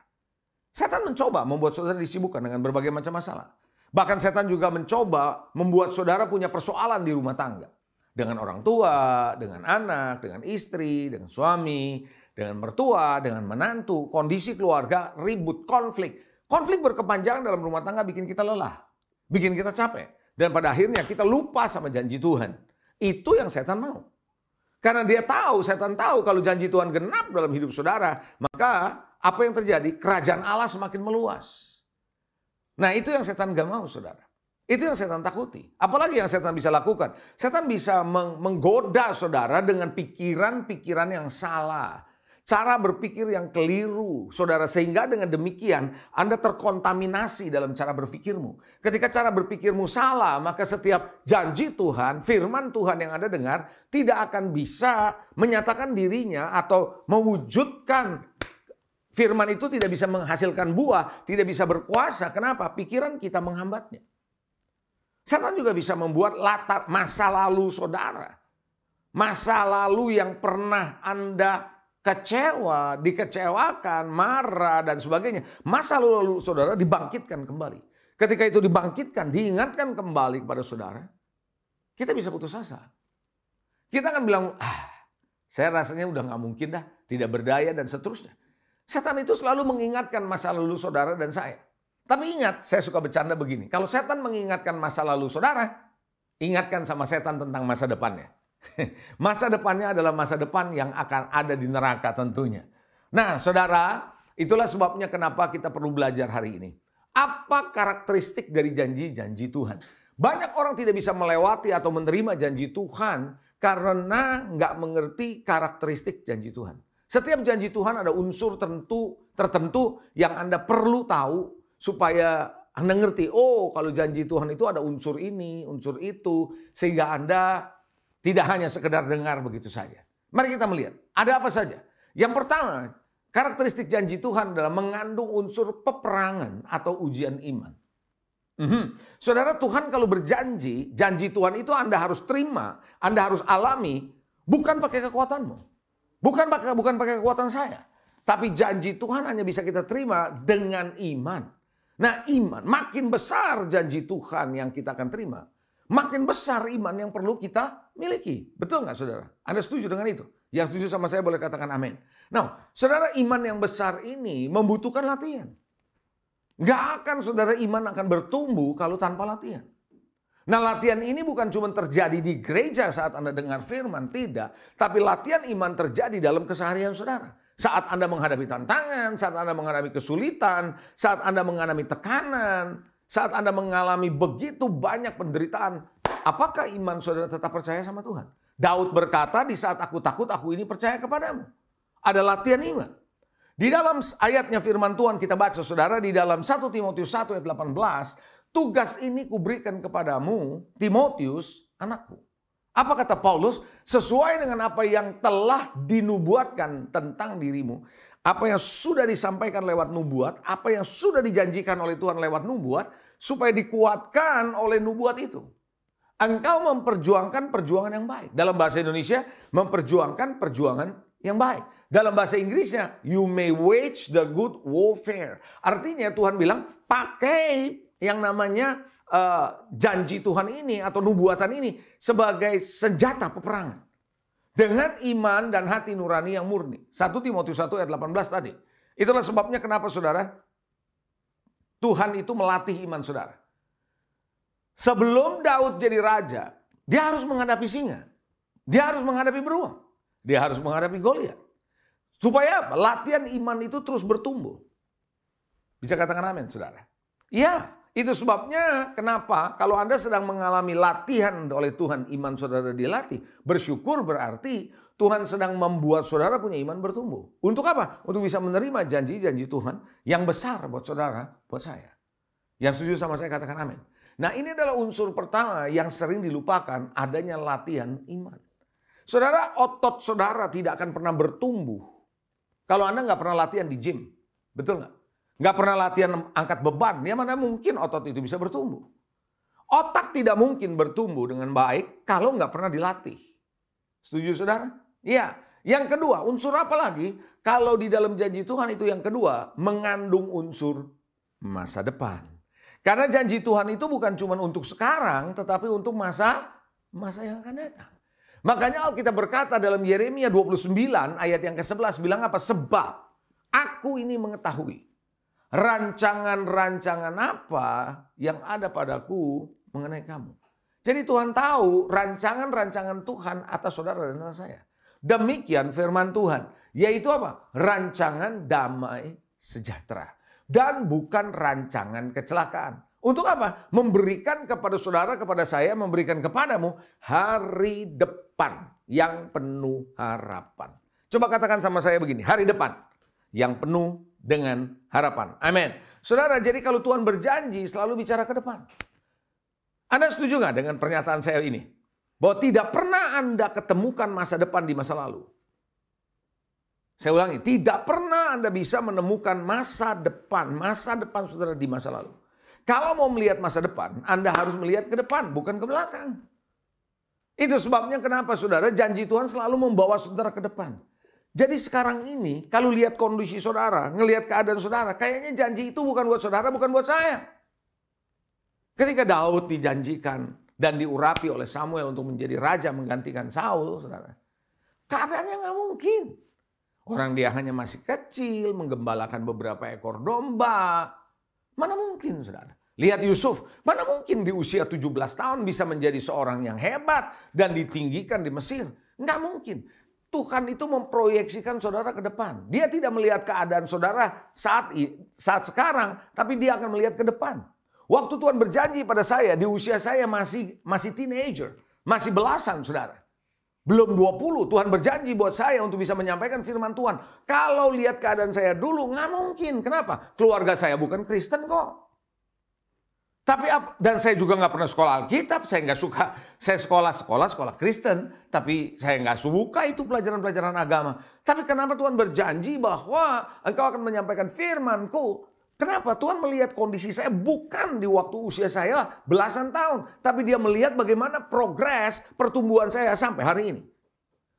Setan mencoba membuat saudara disibukkan dengan berbagai macam masalah. Bahkan setan juga mencoba membuat saudara punya persoalan di rumah tangga. Dengan orang tua, dengan anak, dengan istri, dengan suami, dengan mertua, dengan menantu. Kondisi keluarga ribut, konflik. Konflik berkepanjangan dalam rumah tangga bikin kita lelah. Bikin kita capek. Dan pada akhirnya kita lupa sama janji Tuhan. Itu yang setan mau. Karena setan tahu kalau janji Tuhan genap dalam hidup saudara. Maka apa yang terjadi? Kerajaan Allah semakin meluas. Nah itu yang setan gak mau saudara. Itu yang setan takuti. Apalagi yang setan bisa lakukan. Setan bisa menggoda saudara dengan pikiran-pikiran yang salah. Cara berpikir yang keliru saudara. Sehingga dengan demikian Anda terkontaminasi dalam cara berpikirmu. Ketika cara berpikirmu salah maka setiap janji Tuhan, firman Tuhan yang Anda dengar tidak akan bisa menyatakan dirinya atau mewujudkan. Firman itu tidak bisa menghasilkan buah, tidak bisa berkuasa. Kenapa? Pikiran kita menghambatnya. Setan juga bisa membuat latar masa lalu saudara. Masa lalu yang pernah Anda kecewa, dikecewakan, marah, dan sebagainya. Masa lalu saudara dibangkitkan kembali. Ketika itu dibangkitkan, diingatkan kembali kepada saudara, kita bisa putus asa. Kita akan bilang, saya rasanya udah gak mungkin dah, tidak berdaya, dan seterusnya. Setan itu selalu mengingatkan masa lalu saudara dan saya. Tapi ingat, saya suka bercanda begini. Kalau setan mengingatkan masa lalu saudara, ingatkan sama setan tentang masa depannya. Masa depannya adalah masa depan yang akan ada di neraka tentunya. Nah saudara, itulah sebabnya kenapa kita perlu belajar hari ini. Apa karakteristik dari janji-janji Tuhan? Banyak orang tidak bisa melewati atau menerima janji Tuhan karena nggak mengerti karakteristik janji Tuhan. Setiap janji Tuhan ada unsur tertentu yang Anda perlu tahu supaya Anda ngerti. Oh, kalau janji Tuhan itu ada unsur ini, unsur itu. Sehingga Anda tidak hanya sekedar dengar begitu saja. Mari kita melihat. Ada apa saja? Yang pertama, karakteristik janji Tuhan adalah mengandung unsur peperangan atau ujian iman. Saudara, Tuhan kalau berjanji, janji Tuhan itu Anda harus terima, Anda harus alami, bukan pakai kekuatanmu. Bukan pakai kekuatan saya. Tapi janji Tuhan hanya bisa kita terima dengan iman. Nah, iman, makin besar janji Tuhan yang kita akan terima, makin besar iman yang perlu kita miliki. Betul nggak saudara? Anda setuju dengan itu? Yang setuju sama saya boleh katakan amin. Nah, saudara, iman yang besar ini membutuhkan latihan. Nggak akan saudara iman akan bertumbuh kalau tanpa latihan. Nah, latihan ini bukan cuma terjadi di gereja saat Anda dengar firman, tidak. Tapi latihan iman terjadi dalam keseharian saudara. Saat Anda menghadapi tantangan, saat Anda menghadapi kesulitan, saat Anda mengalami tekanan, saat Anda mengalami begitu banyak penderitaan, apakah iman saudara tetap percaya sama Tuhan? Daud berkata, di saat aku takut, aku ini percaya kepadamu. Ada latihan iman. Di dalam ayatnya firman Tuhan kita baca saudara, di dalam 1 Timotius 1 ayat 18, tugas ini kuberikan kepadamu, Timotius, anakku. Apa kata Paulus? Sesuai dengan apa yang telah dinubuatkan tentang dirimu. Apa yang sudah disampaikan lewat nubuat. Apa yang sudah dijanjikan oleh Tuhan lewat nubuat. Supaya dikuatkan oleh nubuat itu. Engkau memperjuangkan perjuangan yang baik. Dalam bahasa Indonesia, memperjuangkan perjuangan yang baik. Dalam bahasa Inggrisnya, you may wage the good warfare. Artinya Tuhan bilang, pakai yang namanya janji Tuhan ini atau nubuatan ini sebagai senjata peperangan. Dengan iman dan hati nurani yang murni. 1 Timotius 1 ayat 18 tadi. Itulah sebabnya kenapa saudara, Tuhan itu melatih iman saudara. Sebelum Daud jadi raja, dia harus menghadapi singa. Dia harus menghadapi beruang. Dia harus menghadapi Goliat. Supaya apa? Latihan iman itu terus bertumbuh. Bisa katakan amin saudara? Iya. Itu sebabnya kenapa kalau Anda sedang mengalami latihan oleh Tuhan, iman saudara dilatih. Bersyukur berarti Tuhan sedang membuat saudara punya iman bertumbuh. Untuk apa? Untuk bisa menerima janji-janji Tuhan yang besar buat saudara, buat saya. Yang setuju sama saya katakan amin. Nah, ini adalah unsur pertama yang sering dilupakan, adanya latihan iman. Saudara, otot saudara tidak akan pernah bertumbuh kalau Anda nggak pernah latihan di gym. Betul nggak? Nggak pernah latihan angkat beban, ya mana mungkin otot itu bisa bertumbuh. Otak tidak mungkin bertumbuh dengan baik kalau nggak pernah dilatih. Setuju saudara? Iya. Yang kedua, unsur apa lagi? Kalau di dalam janji Tuhan itu yang kedua, mengandung unsur masa depan. Karena janji Tuhan itu bukan cuma untuk sekarang, tetapi untuk masa yang akan datang. Makanya Alkitab berkata dalam Yeremia 29 ayat yang ke-11 bilang apa? Sebab aku ini mengetahui rancangan-rancangan apa yang ada padaku mengenai kamu. Jadi Tuhan tahu rancangan-rancangan Tuhan atas saudara dan atas saya. Demikian firman Tuhan. Yaitu apa? Rancangan damai sejahtera. Dan bukan rancangan kecelakaan. Untuk apa? Memberikan kepada saudara, kepada saya, memberikan kepadamu hari depan yang penuh harapan. Coba katakan sama saya begini, hari depan yang penuh dengan harapan. Amin. Saudara, jadi kalau Tuhan berjanji selalu bicara ke depan. Anda setuju nggak dengan pernyataan saya ini? Bahwa tidak pernah Anda ketemukan masa depan di masa lalu. Saya ulangi, tidak pernah Anda bisa menemukan masa depan saudara di masa lalu. Kalau mau melihat masa depan, Anda harus melihat ke depan, bukan ke belakang. Itu sebabnya kenapa saudara, janji Tuhan selalu membawa saudara ke depan. Jadi sekarang ini, kalau lihat kondisi saudara, ngelihat keadaan saudara, kayaknya janji itu bukan buat saudara, bukan buat saya. Ketika Daud dijanjikan dan diurapi oleh Samuel untuk menjadi raja menggantikan Saul, saudara, keadaannya nggak mungkin. Orang dia hanya masih kecil, menggembalakan beberapa ekor domba. Mana mungkin, saudara? Lihat Yusuf, mana mungkin di usia 17 tahun bisa menjadi seorang yang hebat dan ditinggikan di Mesir? Nggak mungkin. Tuhan itu memproyeksikan saudara ke depan. Dia tidak melihat keadaan saudara saat sekarang, tapi dia akan melihat ke depan. Waktu Tuhan berjanji pada saya, di usia saya masih teenager, masih belasan saudara. Belum 20, Tuhan berjanji buat saya untuk bisa menyampaikan firman Tuhan. Kalau lihat keadaan saya dulu, nggak mungkin. Kenapa? Keluarga saya bukan Kristen kok. Dan saya juga nggak pernah sekolah Alkitab, saya nggak suka. Saya sekolah Kristen, tapi saya nggak suka itu pelajaran-pelajaran agama. Tapi kenapa Tuhan berjanji bahwa engkau akan menyampaikan firman-Ku? Kenapa? Tuhan melihat kondisi saya bukan di waktu usia saya belasan tahun, tapi dia melihat bagaimana progres pertumbuhan saya sampai hari ini.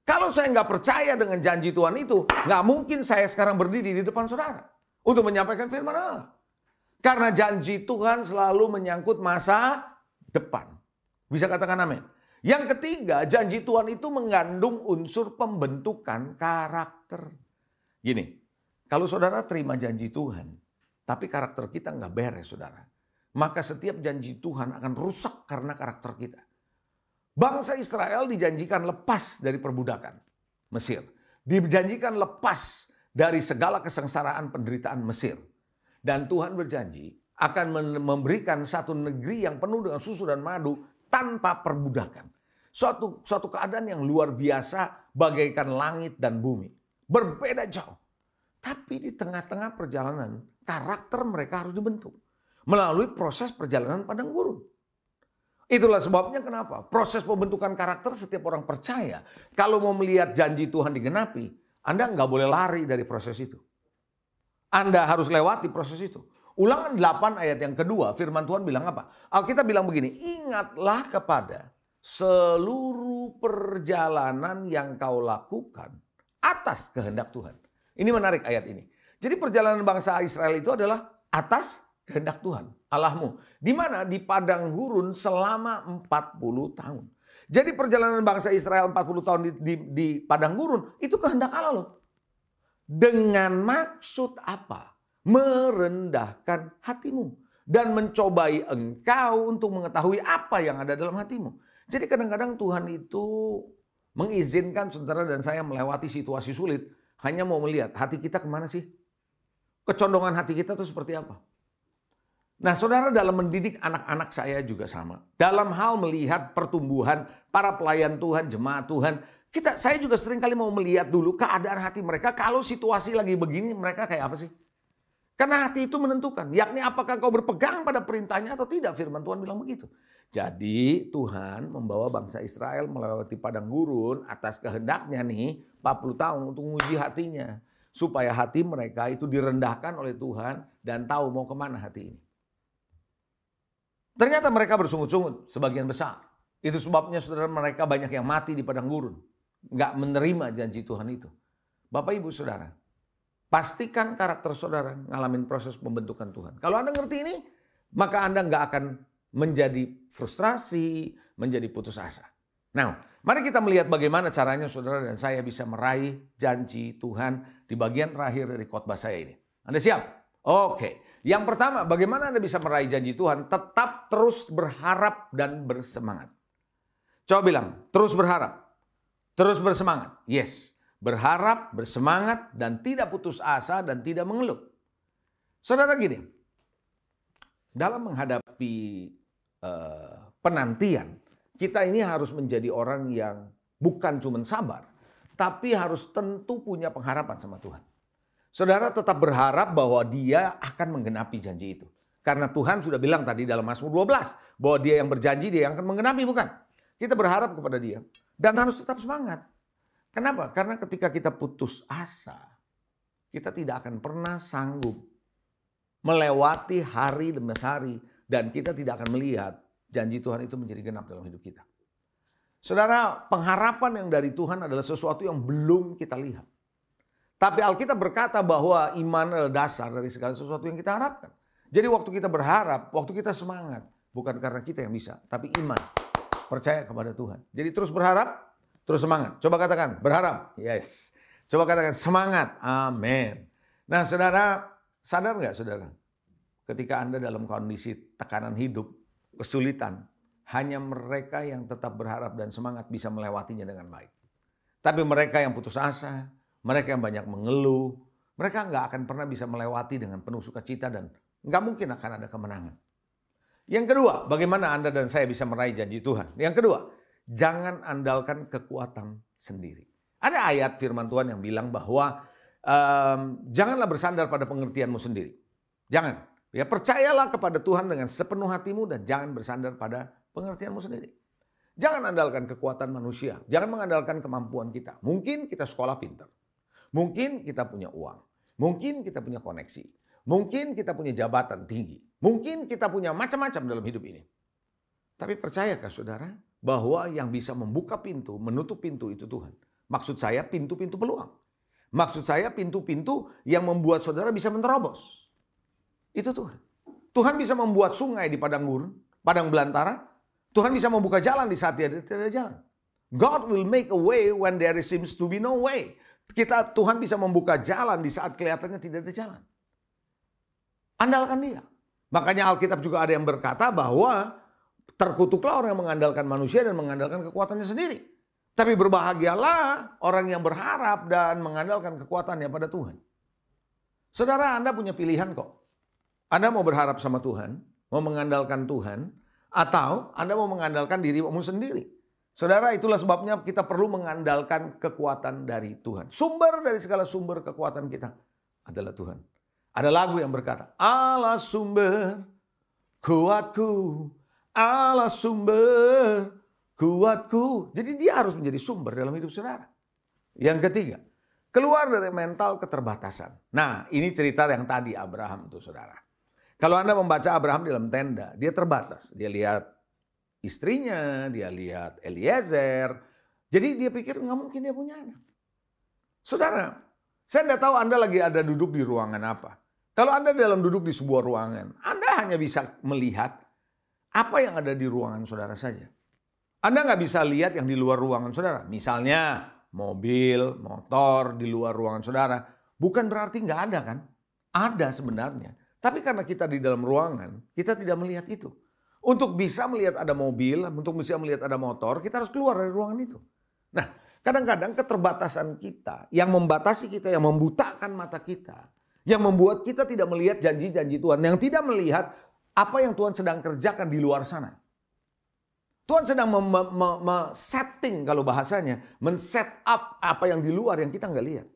Kalau saya nggak percaya dengan janji Tuhan itu, nggak mungkin saya sekarang berdiri di depan saudara untuk menyampaikan firman Allah. Karena janji Tuhan selalu menyangkut masa depan. Bisa katakan amin. Yang ketiga, janji Tuhan itu mengandung unsur pembentukan karakter. Gini, kalau saudara terima janji Tuhan, tapi karakter kita nggak beres saudara, maka setiap janji Tuhan akan rusak karena karakter kita. Bangsa Israel dijanjikan lepas dari perbudakan Mesir. Dijanjikan lepas dari segala kesengsaraan penderitaan Mesir. Dan Tuhan berjanji akan memberikan satu negeri yang penuh dengan susu dan madu tanpa perbudakan. Suatu keadaan yang luar biasa bagaikan langit dan bumi. Berbeda jauh. Tapi di tengah-tengah perjalanan karakter mereka harus dibentuk. Melalui proses perjalanan padang gurun. Itulah sebabnya kenapa proses pembentukan karakter setiap orang percaya. Kalau mau melihat janji Tuhan digenapi, Anda nggak boleh lari dari proses itu. Anda harus lewati proses itu. Ulangan 8 ayat yang kedua, firman Tuhan bilang apa? Alkitab bilang begini, ingatlah kepada seluruh perjalanan yang kau lakukan atas kehendak Tuhan. Ini menarik ayat ini. Jadi perjalanan bangsa Israel itu adalah atas kehendak Tuhan, Allahmu. Di mana? Di padang gurun selama 40 tahun. Jadi perjalanan bangsa Israel 40 tahun di padang gurun, itu kehendak Allah loh. Dengan maksud apa? Merendahkan hatimu. Dan mencobai engkau untuk mengetahui apa yang ada dalam hatimu. Jadi kadang-kadang Tuhan itu mengizinkan saudara dan saya melewati situasi sulit. Hanya mau melihat hati kita kemana sih? Kecondongan hati kita itu seperti apa? Nah saudara, dalam mendidik anak-anak saya juga sama. Dalam hal melihat pertumbuhan para pelayan Tuhan, jemaat Tuhan. Saya juga sering kali mau melihat dulu keadaan hati mereka. Kalau situasi lagi begini, mereka kayak apa sih? Karena hati itu menentukan. Yakni apakah kau berpegang pada perintahnya atau tidak. Firman Tuhan bilang begitu. Jadi Tuhan membawa bangsa Israel melewati padang gurun atas kehendaknya nih 40 tahun untuk menguji hatinya. Supaya hati mereka itu direndahkan oleh Tuhan dan tahu mau kemana hati ini. Ternyata mereka bersungut-sungut sebagian besar. Itu sebabnya saudara mereka banyak yang mati di padang gurun. Nggak menerima janji Tuhan itu. Bapak ibu saudara, pastikan karakter saudara ngalamin proses pembentukan Tuhan. Kalau Anda ngerti ini, maka Anda nggak akan menjadi frustrasi, menjadi putus asa. Nah, mari kita melihat bagaimana caranya saudara dan saya bisa meraih janji Tuhan di bagian terakhir dari khotbah saya ini. Anda siap? Oke. Yang pertama, bagaimana Anda bisa meraih janji Tuhan? Tetap terus berharap dan bersemangat. Coba bilang, terus berharap. Terus bersemangat. Yes. Berharap, bersemangat, dan tidak putus asa dan tidak mengeluh. Saudara gini, dalam menghadapi penantian, kita ini harus menjadi orang yang bukan cuma sabar, tapi harus tentu punya pengharapan sama Tuhan. Saudara tetap berharap bahwa Dia akan menggenapi janji itu. Karena Tuhan sudah bilang tadi dalam Mazmur 12, bahwa Dia yang berjanji, Dia yang akan menggenapi, bukan? Kita berharap kepada Dia dan harus tetap semangat. Kenapa? Karena ketika kita putus asa, kita tidak akan pernah sanggup melewati hari demi hari dan kita tidak akan melihat janji Tuhan itu menjadi genap dalam hidup kita. Saudara, pengharapan yang dari Tuhan adalah sesuatu yang belum kita lihat. Tapi Alkitab berkata bahwa iman adalah dasar dari segala sesuatu yang kita harapkan. Jadi waktu kita berharap, waktu kita semangat, bukan karena kita yang bisa, tapi iman. Percaya kepada Tuhan. Jadi terus berharap, terus semangat. Coba katakan, berharap. Yes. Coba katakan, semangat. Amin. Nah saudara, sadar nggak saudara? Ketika Anda dalam kondisi tekanan hidup, kesulitan, hanya mereka yang tetap berharap dan semangat bisa melewatinya dengan baik. Tapi mereka yang putus asa, mereka yang banyak mengeluh, mereka nggak akan pernah bisa melewati dengan penuh sukacita dan nggak mungkin akan ada kemenangan. Yang kedua, bagaimana Anda dan saya bisa meraih janji Tuhan? Yang kedua, jangan andalkan kekuatan sendiri. Ada ayat firman Tuhan yang bilang bahwa janganlah bersandar pada pengertianmu sendiri. Jangan. Ya, percayalah kepada Tuhan dengan sepenuh hatimu dan jangan bersandar pada pengertianmu sendiri. Jangan andalkan kekuatan manusia. Jangan mengandalkan kemampuan kita. Mungkin kita sekolah pintar. Mungkin kita punya uang. Mungkin kita punya koneksi. Mungkin kita punya jabatan tinggi. Mungkin kita punya macam-macam dalam hidup ini. Tapi percayakah saudara bahwa yang bisa membuka pintu, menutup pintu itu Tuhan. Maksud saya pintu-pintu peluang. Maksud saya pintu-pintu yang membuat saudara bisa menerobos. Itu Tuhan. Tuhan bisa membuat sungai di padang gurun, padang belantara. Tuhan bisa membuka jalan di saat tidak ada jalan. God will make a way when there seems to be no way. Tuhan bisa membuka jalan di saat kelihatannya tidak ada jalan. Andalkan Dia. Makanya Alkitab juga ada yang berkata bahwa terkutuklah orang yang mengandalkan manusia dan mengandalkan kekuatannya sendiri. Tapi berbahagialah orang yang berharap dan mengandalkan kekuatannya pada Tuhan. Saudara, Anda punya pilihan kok. Anda mau berharap sama Tuhan, mau mengandalkan Tuhan, atau Anda mau mengandalkan dirimu sendiri. Saudara, itulah sebabnya kita perlu mengandalkan kekuatan dari Tuhan. Sumber dari segala sumber kekuatan kita adalah Tuhan. Ada lagu yang berkata, Allah sumber kuatku, Allah sumber kuatku. Jadi Dia harus menjadi sumber dalam hidup saudara. Yang ketiga, keluar dari mental keterbatasan. Nah, ini cerita yang tadi Abraham tuh saudara. Kalau Anda membaca Abraham dalam tenda, dia terbatas. Dia lihat istrinya, dia lihat Eliezer. Jadi dia pikir nggak mungkin dia punya anak. Saudara, saya tidak tahu Anda lagi ada duduk di ruangan apa. Kalau Anda dalam duduk di sebuah ruangan, Anda hanya bisa melihat apa yang ada di ruangan saudara saja. Anda nggak bisa lihat yang di luar ruangan saudara. Misalnya mobil, motor di luar ruangan saudara. Bukan berarti nggak ada kan? Ada sebenarnya. Tapi karena kita di dalam ruangan, kita tidak melihat itu. Untuk bisa melihat ada mobil, untuk bisa melihat ada motor, kita harus keluar dari ruangan itu. Nah, kadang-kadang keterbatasan kita, yang membatasi kita, yang membutakan mata kita, yang membuat kita tidak melihat janji-janji Tuhan, yang tidak melihat apa yang Tuhan sedang kerjakan di luar sana. Tuhan sedang setting kalau bahasanya, men-set up apa yang di luar yang kita nggak lihat.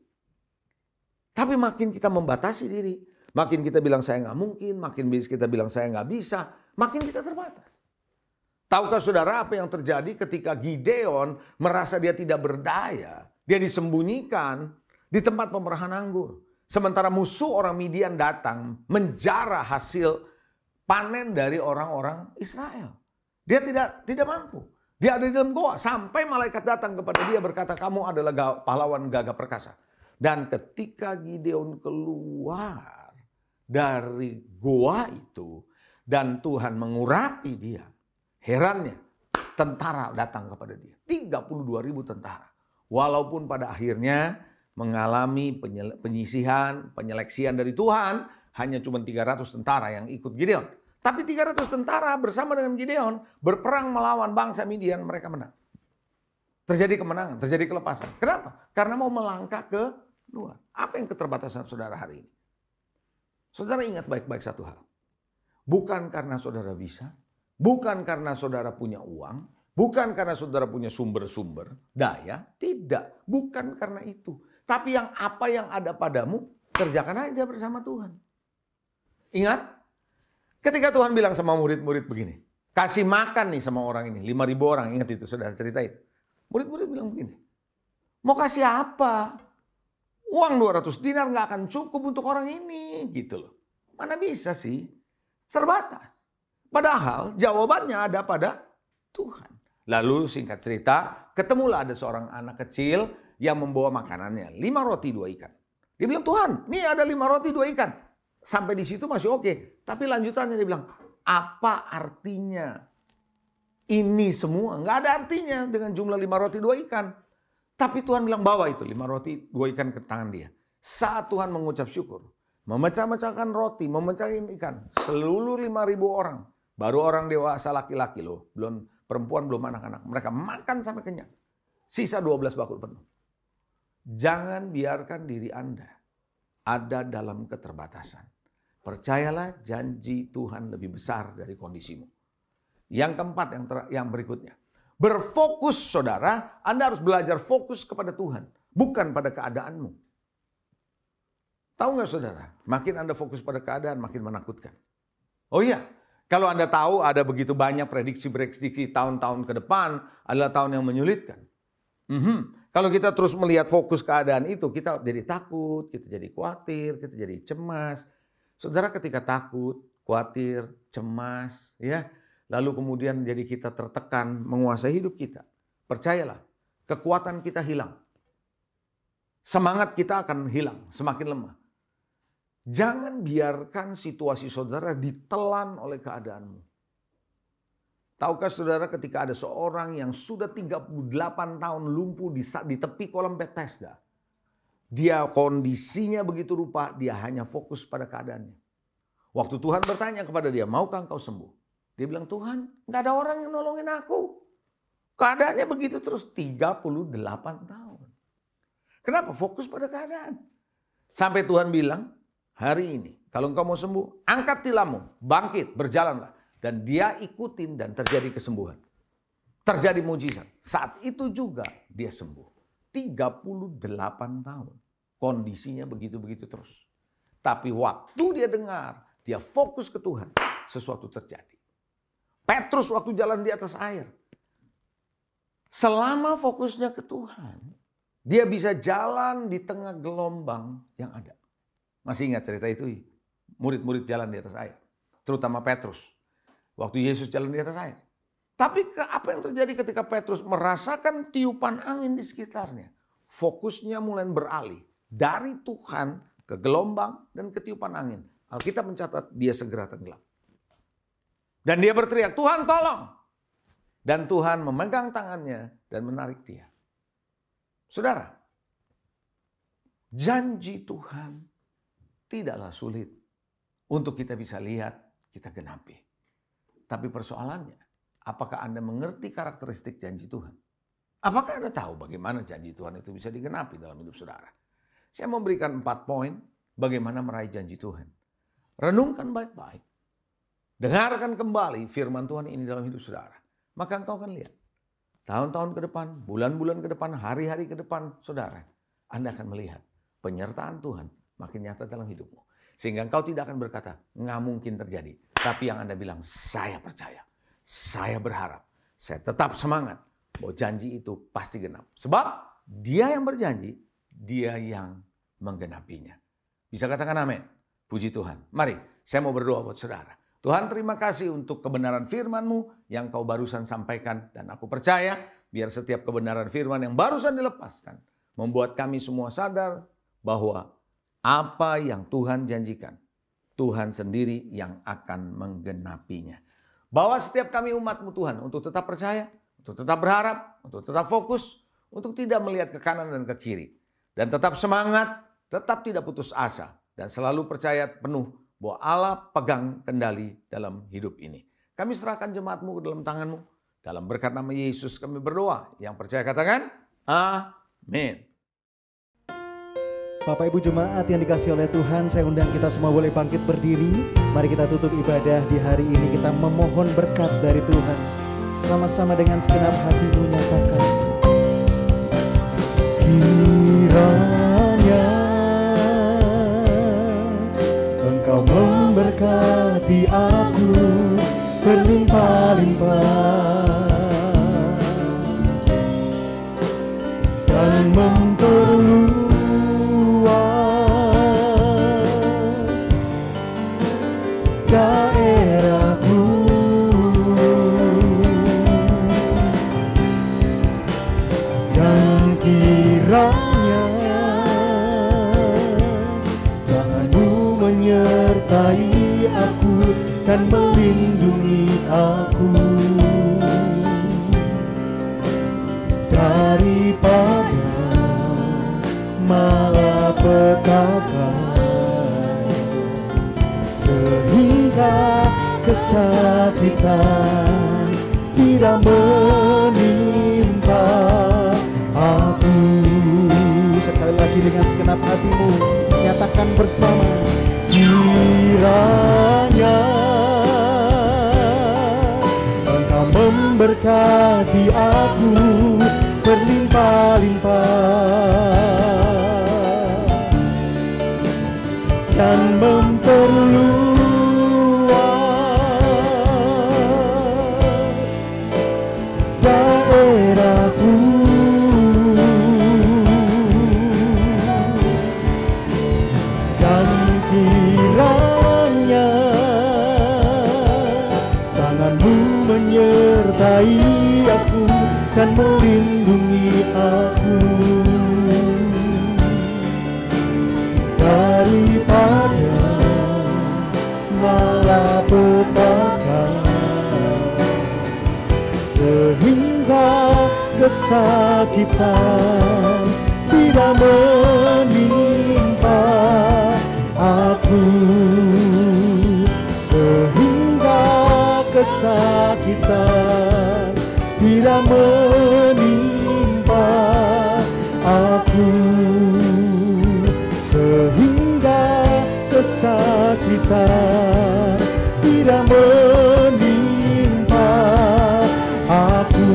Tapi makin kita membatasi diri, makin kita bilang saya nggak mungkin, makin kita bilang saya nggak bisa, makin kita terbatas. Tahukah saudara apa yang terjadi ketika Gideon merasa dia tidak berdaya? Dia disembunyikan di tempat pemerahan anggur. Sementara musuh orang Midian datang menjarah hasil panen dari orang-orang Israel. Dia tidak mampu. Dia ada di dalam goa. Sampai malaikat datang kepada dia berkata, kamu adalah pahlawan gagah perkasa. Dan ketika Gideon keluar dari goa itu dan Tuhan mengurapi dia, herannya tentara datang kepada dia. 32.000 tentara. Walaupun pada akhirnya mengalami penyisihan, penyeleksian dari Tuhan, hanya cuma 300 tentara yang ikut Gideon. Tapi 300 tentara bersama dengan Gideon berperang melawan bangsa Midian, mereka menang. Terjadi kemenangan, terjadi kelepasan. Kenapa? Karena mau melangkah ke luar. Apa yang keterbatasan saudara hari ini? Saudara ingat baik-baik satu hal. Bukan karena saudara bisa, bukan karena saudara punya uang, bukan karena saudara punya sumber-sumber daya, tidak. Bukan karena itu. Tapi apa yang ada padamu, kerjakan aja bersama Tuhan. Ingat, ketika Tuhan bilang sama murid-murid begini, kasih makan nih sama orang ini, 5.000 orang, ingat itu saudara ceritain. Murid-murid bilang begini, mau kasih apa? Uang 200 dinar nggak akan cukup untuk orang ini, gitu loh. Mana bisa sih? Terbatas. Padahal jawabannya ada pada Tuhan. Lalu singkat cerita, ketemulah ada seorang anak kecil yang membawa makanannya, 5 roti 2 ikan. Dia bilang, Tuhan, nih ada 5 roti 2 ikan. Sampai di situ masih oke. Tapi lanjutannya dia bilang, apa artinya ini semua? Nggak ada artinya dengan jumlah 5 roti 2 ikan. Tapi Tuhan bilang, bawa itu 5 roti 2 ikan ke tangan dia. Saat Tuhan mengucap syukur, memecah-mecahkan roti, memecahkan ikan, seluruh 5.000 orang, baru orang dewasa laki-laki loh, belum perempuan, belum anak-anak. Mereka makan sampai kenyang. Sisa 12 bakul penuh. Jangan biarkan diri Anda ada dalam keterbatasan. Percayalah janji Tuhan lebih besar dari kondisimu. Yang keempat, yang berikutnya. Berfokus saudara, Anda harus belajar fokus kepada Tuhan. Bukan pada keadaanmu. Tahu nggak saudara, makin Anda fokus pada keadaan, makin menakutkan. Oh iya, kalau Anda tahu ada begitu banyak prediksi-prediksi tahun-tahun ke depan adalah tahun yang menyulitkan. Kalau kita terus melihat fokus keadaan itu, kita jadi takut, kita jadi khawatir, kita jadi cemas. Saudara ketika takut, khawatir, cemas, ya, lalu kemudian jadi kita tertekan menguasai hidup kita. Percayalah, kekuatan kita hilang. Semangat kita akan hilang, semakin lemah. Jangan biarkan situasi saudara ditelan oleh keadaanmu. Tahukah saudara ketika ada seorang yang sudah 38 tahun lumpuh di tepi kolam Bethesda. Dia kondisinya begitu rupa, dia hanya fokus pada keadaannya. Waktu Tuhan bertanya kepada dia, maukah engkau sembuh? Dia bilang, Tuhan, gak ada orang yang nolongin aku. Keadaannya begitu terus 38 tahun. Kenapa? Fokus pada keadaan. Sampai Tuhan bilang, hari ini kalau engkau mau sembuh, angkat tilammu, bangkit, berjalanlah. Dan dia ikutin dan terjadi kesembuhan. Terjadi mujizat. Saat itu juga dia sembuh. 38 tahun. Kondisinya begitu-begitu terus. Tapi waktu dia dengar, dia fokus ke Tuhan, sesuatu terjadi. Petrus waktu jalan di atas air. Selama fokusnya ke Tuhan, dia bisa jalan di tengah gelombang yang ada. Masih ingat cerita itu? Murid-murid jalan di atas air. Terutama Petrus. Waktu Yesus jalan di atas air. Tapi apa yang terjadi ketika Petrus merasakan tiupan angin di sekitarnya? Fokusnya mulai beralih. Dari Tuhan ke gelombang dan ke tiupan angin. Alkitab mencatat dia segera tenggelam. Dan dia berteriak, Tuhan tolong. Dan Tuhan memegang tangannya dan menarik dia. Saudara, janji Tuhan tidaklah sulit untuk kita bisa lihat, kita genapi. Tapi persoalannya, apakah Anda mengerti karakteristik janji Tuhan? Apakah Anda tahu bagaimana janji Tuhan itu bisa digenapi dalam hidup saudara? Saya memberikan 4 poin bagaimana meraih janji Tuhan. Renungkan baik-baik. Dengarkan kembali firman Tuhan ini dalam hidup saudara. Maka engkau akan lihat. Tahun-tahun ke depan, bulan-bulan ke depan, hari-hari ke depan saudara. Anda akan melihat penyertaan Tuhan makin nyata dalam hidupmu. Sehingga engkau tidak akan berkata, nggak mungkin terjadi. Tapi yang Anda bilang, saya percaya, saya berharap, saya tetap semangat bahwa janji itu pasti genap. Sebab dia yang berjanji, dia yang menggenapinya. Bisa katakan amin? Puji Tuhan. Mari, saya mau berdoa buat saudara. Tuhan, terima kasih untuk kebenaran firman-Mu yang Kau barusan sampaikan. Dan aku percaya, biar setiap kebenaran firman yang barusan dilepaskan, membuat kami semua sadar bahwa apa yang Tuhan janjikan, Tuhan sendiri yang akan menggenapinya. Bawa setiap kami umat-Mu Tuhan untuk tetap percaya, untuk tetap berharap, untuk tetap fokus, untuk tidak melihat ke kanan dan ke kiri. Dan tetap semangat, tetap tidak putus asa. Dan selalu percaya penuh bahwa Allah pegang kendali dalam hidup ini. Kami serahkan jemaat-Mu ke dalam tangan-Mu. Dalam berkat nama Yesus kami berdoa. Yang percaya katakan, amin.
Bapak Ibu jemaat yang dikasihi oleh Tuhan, saya undang kita semua boleh bangkit berdiri. Mari kita tutup ibadah di hari ini. Kita memohon berkat dari Tuhan. Sama-sama dengan segenap hatimu nyatakan. Kiranya Engkau memberkati aku berlimpah-limpah dan memperluas daerahku, dan kiranya tangan-Mu menyertai aku dan melindungi aku daripada malapetaka, sehingga kesakitan tidak menimpa aku. Sekali lagi dengan segenap hatimu nyatakan bersama. Kiranya Engkau memberkati aku berlimpah-limpah dan memperluas daerahku, dan kiranya tangan-Mu menyertai aku dan melindungi aku daripada kesakitan tidak menimpa aku, sehingga kesakitan tidak menimpa aku, sehingga kesakitan tidak menimpa aku.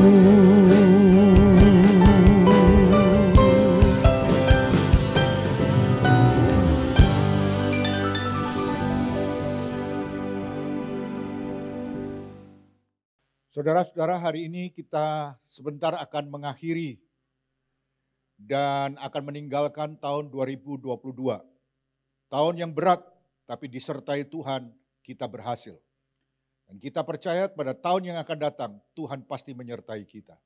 Saudara-saudara, hari ini kita sebentar akan mengakhiri dan akan meninggalkan tahun 2022. Tahun yang berat, tapi disertai Tuhan kita berhasil. Dan kita percaya pada tahun yang akan datang, Tuhan pasti menyertai kita.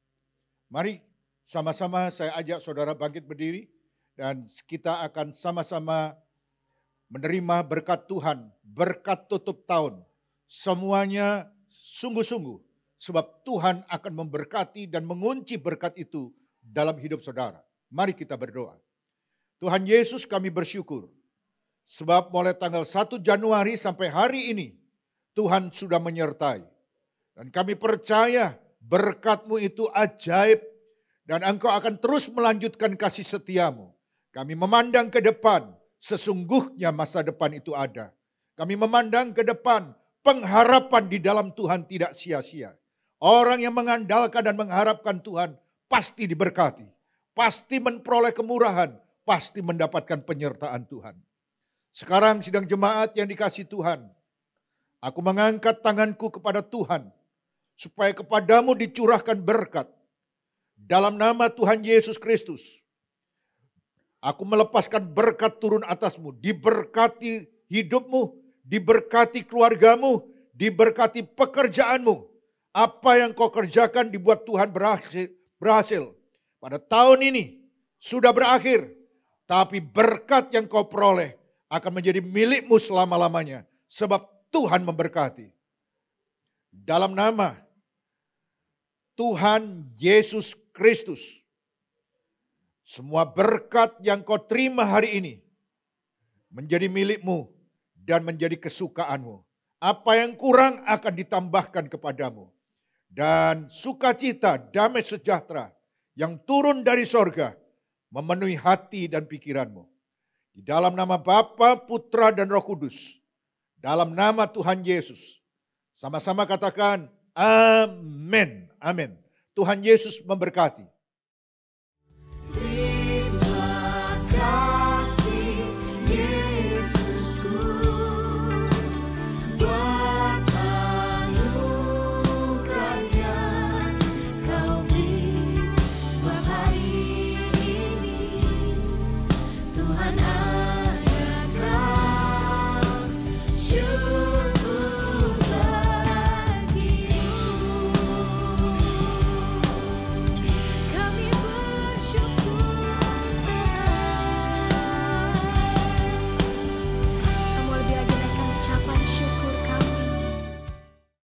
Mari sama-sama saya ajak saudara bangkit berdiri dan kita akan sama-sama menerima berkat Tuhan, berkat tutup tahun. Semuanya sungguh-sungguh, sebab Tuhan akan memberkati dan mengunci berkat itu dalam hidup saudara. Mari kita berdoa. Tuhan Yesus, kami bersyukur, sebab mulai tanggal 1 Januari sampai hari ini, Tuhan sudah menyertai. Dan kami percaya berkat-Mu itu ajaib dan Engkau akan terus melanjutkan kasih setiamu. Kami memandang ke depan, sesungguhnya masa depan itu ada. Kami memandang ke depan, pengharapan di dalam Tuhan tidak sia-sia. Orang yang mengandalkan dan mengharapkan Tuhan pasti diberkati, pasti memperoleh kemurahan, pasti mendapatkan penyertaan Tuhan. Sekarang sidang jemaat yang dikasihi Tuhan, aku mengangkat tanganku kepada Tuhan, supaya kepadamu dicurahkan berkat. Dalam nama Tuhan Yesus Kristus, aku melepaskan berkat turun atasmu, diberkati hidupmu, diberkati keluargamu, diberkati pekerjaanmu. Apa yang kau kerjakan dibuat Tuhan berhasil. Pada tahun ini sudah berakhir, tapi berkat yang kau peroleh akan menjadi milikmu selama-lamanya. Sebab Tuhan memberkati. Dalam nama Tuhan Yesus Kristus, semua berkat yang kau terima hari ini menjadi milikmu dan menjadi kesukaanmu. Apa yang kurang akan ditambahkan kepadamu. Dan sukacita, damai sejahtera yang turun dari sorga memenuhi hati dan pikiranmu. Di dalam nama Bapa, Putra, dan Roh Kudus. Dalam nama Tuhan Yesus. Sama-sama katakan, amin. Amin. Tuhan Yesus memberkati.